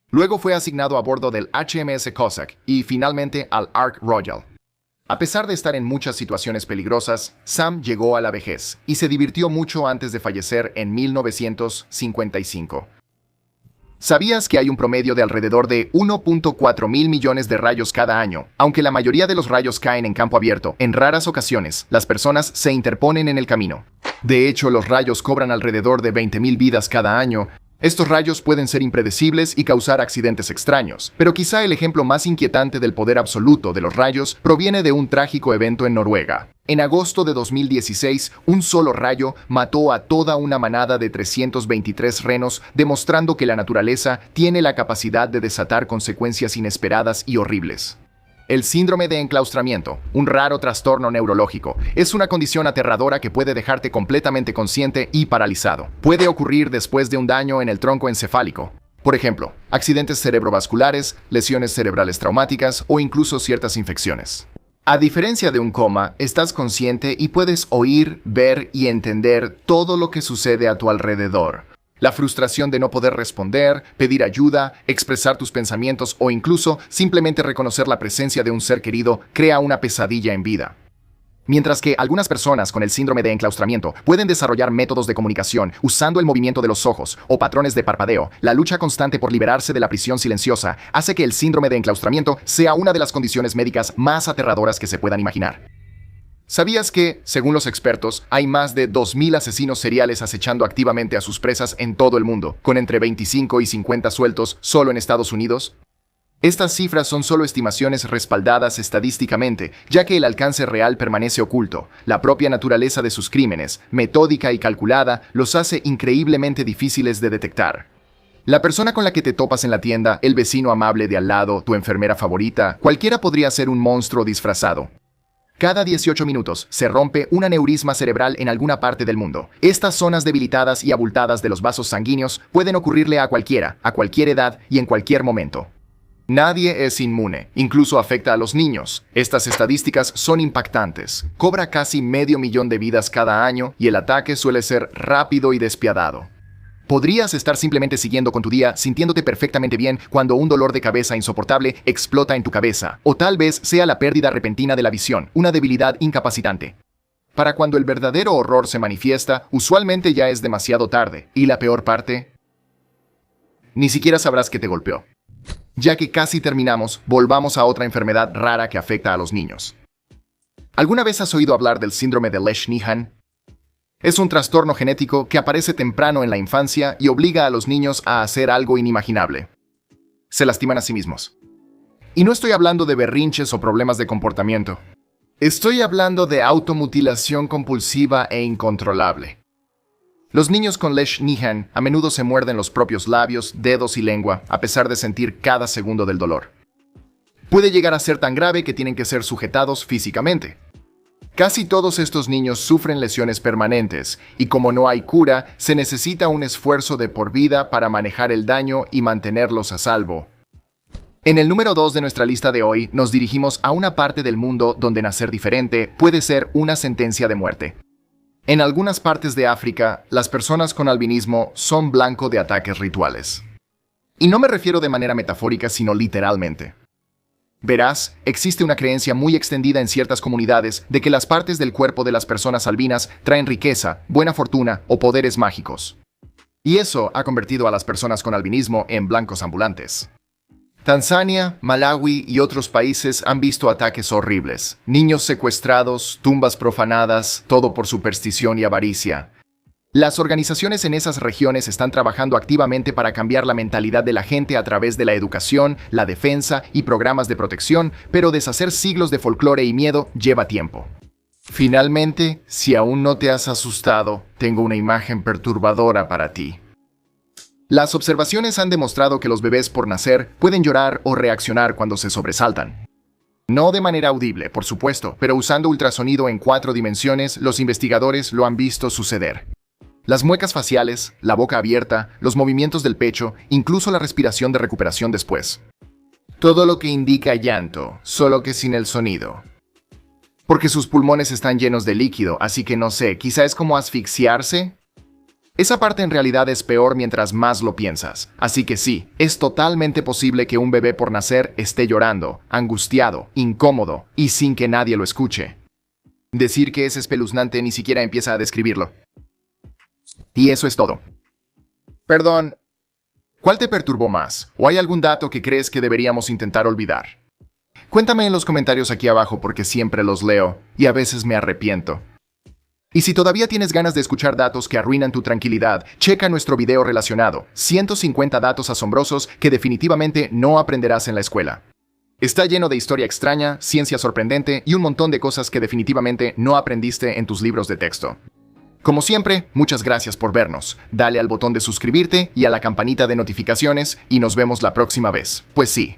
Luego fue asignado a bordo del HMS Cossack y finalmente al Ark Royal. A pesar de estar en muchas situaciones peligrosas, Sam llegó a la vejez y se divirtió mucho antes de fallecer en 1955. ¿Sabías que hay un promedio de alrededor de 1.4 mil millones de rayos cada año? Aunque la mayoría de los rayos caen en campo abierto, en raras ocasiones, las personas se interponen en el camino. De hecho, los rayos cobran alrededor de 20.000 vidas cada año. Estos rayos pueden ser impredecibles y causar accidentes extraños, pero quizá el ejemplo más inquietante del poder absoluto de los rayos proviene de un trágico evento en Noruega. En agosto de 2016, un solo rayo mató a toda una manada de 323 renos, demostrando que la naturaleza tiene la capacidad de desatar consecuencias inesperadas y horribles. El síndrome de enclaustramiento, un raro trastorno neurológico, es una condición aterradora que puede dejarte completamente consciente y paralizado. Puede ocurrir después de un daño en el tronco encefálico. Por ejemplo, accidentes cerebrovasculares, lesiones cerebrales traumáticas o incluso ciertas infecciones. A diferencia de un coma, estás consciente y puedes oír, ver y entender todo lo que sucede a tu alrededor. La frustración de no poder responder, pedir ayuda, expresar tus pensamientos o incluso simplemente reconocer la presencia de un ser querido crea una pesadilla en vida. Mientras que algunas personas con el síndrome de enclaustramiento pueden desarrollar métodos de comunicación usando el movimiento de los ojos o patrones de parpadeo, la lucha constante por liberarse de la prisión silenciosa hace que el síndrome de enclaustramiento sea una de las condiciones médicas más aterradoras que se puedan imaginar. ¿Sabías que, según los expertos, hay más de 2.000 asesinos seriales acechando activamente a sus presas en todo el mundo, con entre 25 y 50 sueltos solo en Estados Unidos? Estas cifras son solo estimaciones respaldadas estadísticamente, ya que el alcance real permanece oculto. La propia naturaleza de sus crímenes, metódica y calculada, los hace increíblemente difíciles de detectar. La persona con la que te topas en la tienda, el vecino amable de al lado, tu enfermera favorita, cualquiera podría ser un monstruo disfrazado. Cada 18 minutos se rompe un aneurisma cerebral en alguna parte del mundo. Estas zonas debilitadas y abultadas de los vasos sanguíneos pueden ocurrirle a cualquiera, a cualquier edad y en cualquier momento. Nadie es inmune, incluso afecta a los niños. Estas estadísticas son impactantes. Cobra casi 500.000 de vidas cada año y el ataque suele ser rápido y despiadado. Podrías estar simplemente siguiendo con tu día, sintiéndote perfectamente bien cuando un dolor de cabeza insoportable explota en tu cabeza, o tal vez sea la pérdida repentina de la visión, una debilidad incapacitante. Para cuando el verdadero horror se manifiesta, usualmente ya es demasiado tarde, y la peor parte, ni siquiera sabrás que te golpeó. Ya que casi terminamos, volvamos a otra enfermedad rara que afecta a los niños. ¿Alguna vez has oído hablar del síndrome de Lesch-Nyhan? Es un trastorno genético que aparece temprano en la infancia y obliga a los niños a hacer algo inimaginable. Se lastiman a sí mismos. Y no estoy hablando de berrinches o problemas de comportamiento. Estoy hablando de automutilación compulsiva e incontrolable. Los niños con Lesch-Nyhan a menudo se muerden los propios labios, dedos y lengua, a pesar de sentir cada segundo del dolor. Puede llegar a ser tan grave que tienen que ser sujetados físicamente. Casi todos estos niños sufren lesiones permanentes, y como no hay cura, se necesita un esfuerzo de por vida para manejar el daño y mantenerlos a salvo. En el número 2 de nuestra lista de hoy, nos dirigimos a una parte del mundo donde nacer diferente puede ser una sentencia de muerte. En algunas partes de África, las personas con albinismo son blanco de ataques rituales. Y no me refiero de manera metafórica, sino literalmente. Verás, existe una creencia muy extendida en ciertas comunidades de que las partes del cuerpo de las personas albinas traen riqueza, buena fortuna o poderes mágicos. Y eso ha convertido a las personas con albinismo en blancos ambulantes. Tanzania, Malawi y otros países han visto ataques horribles. Niños secuestrados, tumbas profanadas, todo por superstición y avaricia. Las organizaciones en esas regiones están trabajando activamente para cambiar la mentalidad de la gente a través de la educación, la defensa y programas de protección, pero deshacer siglos de folclore y miedo lleva tiempo. Finalmente, si aún no te has asustado, tengo una imagen perturbadora para ti. Las observaciones han demostrado que los bebés por nacer pueden llorar o reaccionar cuando se sobresaltan. No de manera audible, por supuesto, pero usando ultrasonido en 4 dimensiones, los investigadores lo han visto suceder. Las muecas faciales, la boca abierta, los movimientos del pecho, incluso la respiración de recuperación después. Todo lo que indica llanto, solo que sin el sonido. Porque sus pulmones están llenos de líquido, así que no sé, quizá es como asfixiarse. Esa parte en realidad es peor mientras más lo piensas. Así que sí, es totalmente posible que un bebé por nacer esté llorando, angustiado, incómodo y sin que nadie lo escuche. Decir que es espeluznante ni siquiera empieza a describirlo. Y eso es todo. Perdón, ¿cuál te perturbó más? ¿O hay algún dato que crees que deberíamos intentar olvidar? Cuéntame en los comentarios aquí abajo porque siempre los leo y a veces me arrepiento. Y si todavía tienes ganas de escuchar datos que arruinan tu tranquilidad, checa nuestro video relacionado, 150 datos asombrosos que definitivamente no aprenderás en la escuela. Está lleno de historia extraña, ciencia sorprendente y un montón de cosas que definitivamente no aprendiste en tus libros de texto. Como siempre, muchas gracias por vernos. Dale al botón de suscribirte y a la campanita de notificaciones y nos vemos la próxima vez. Pues sí,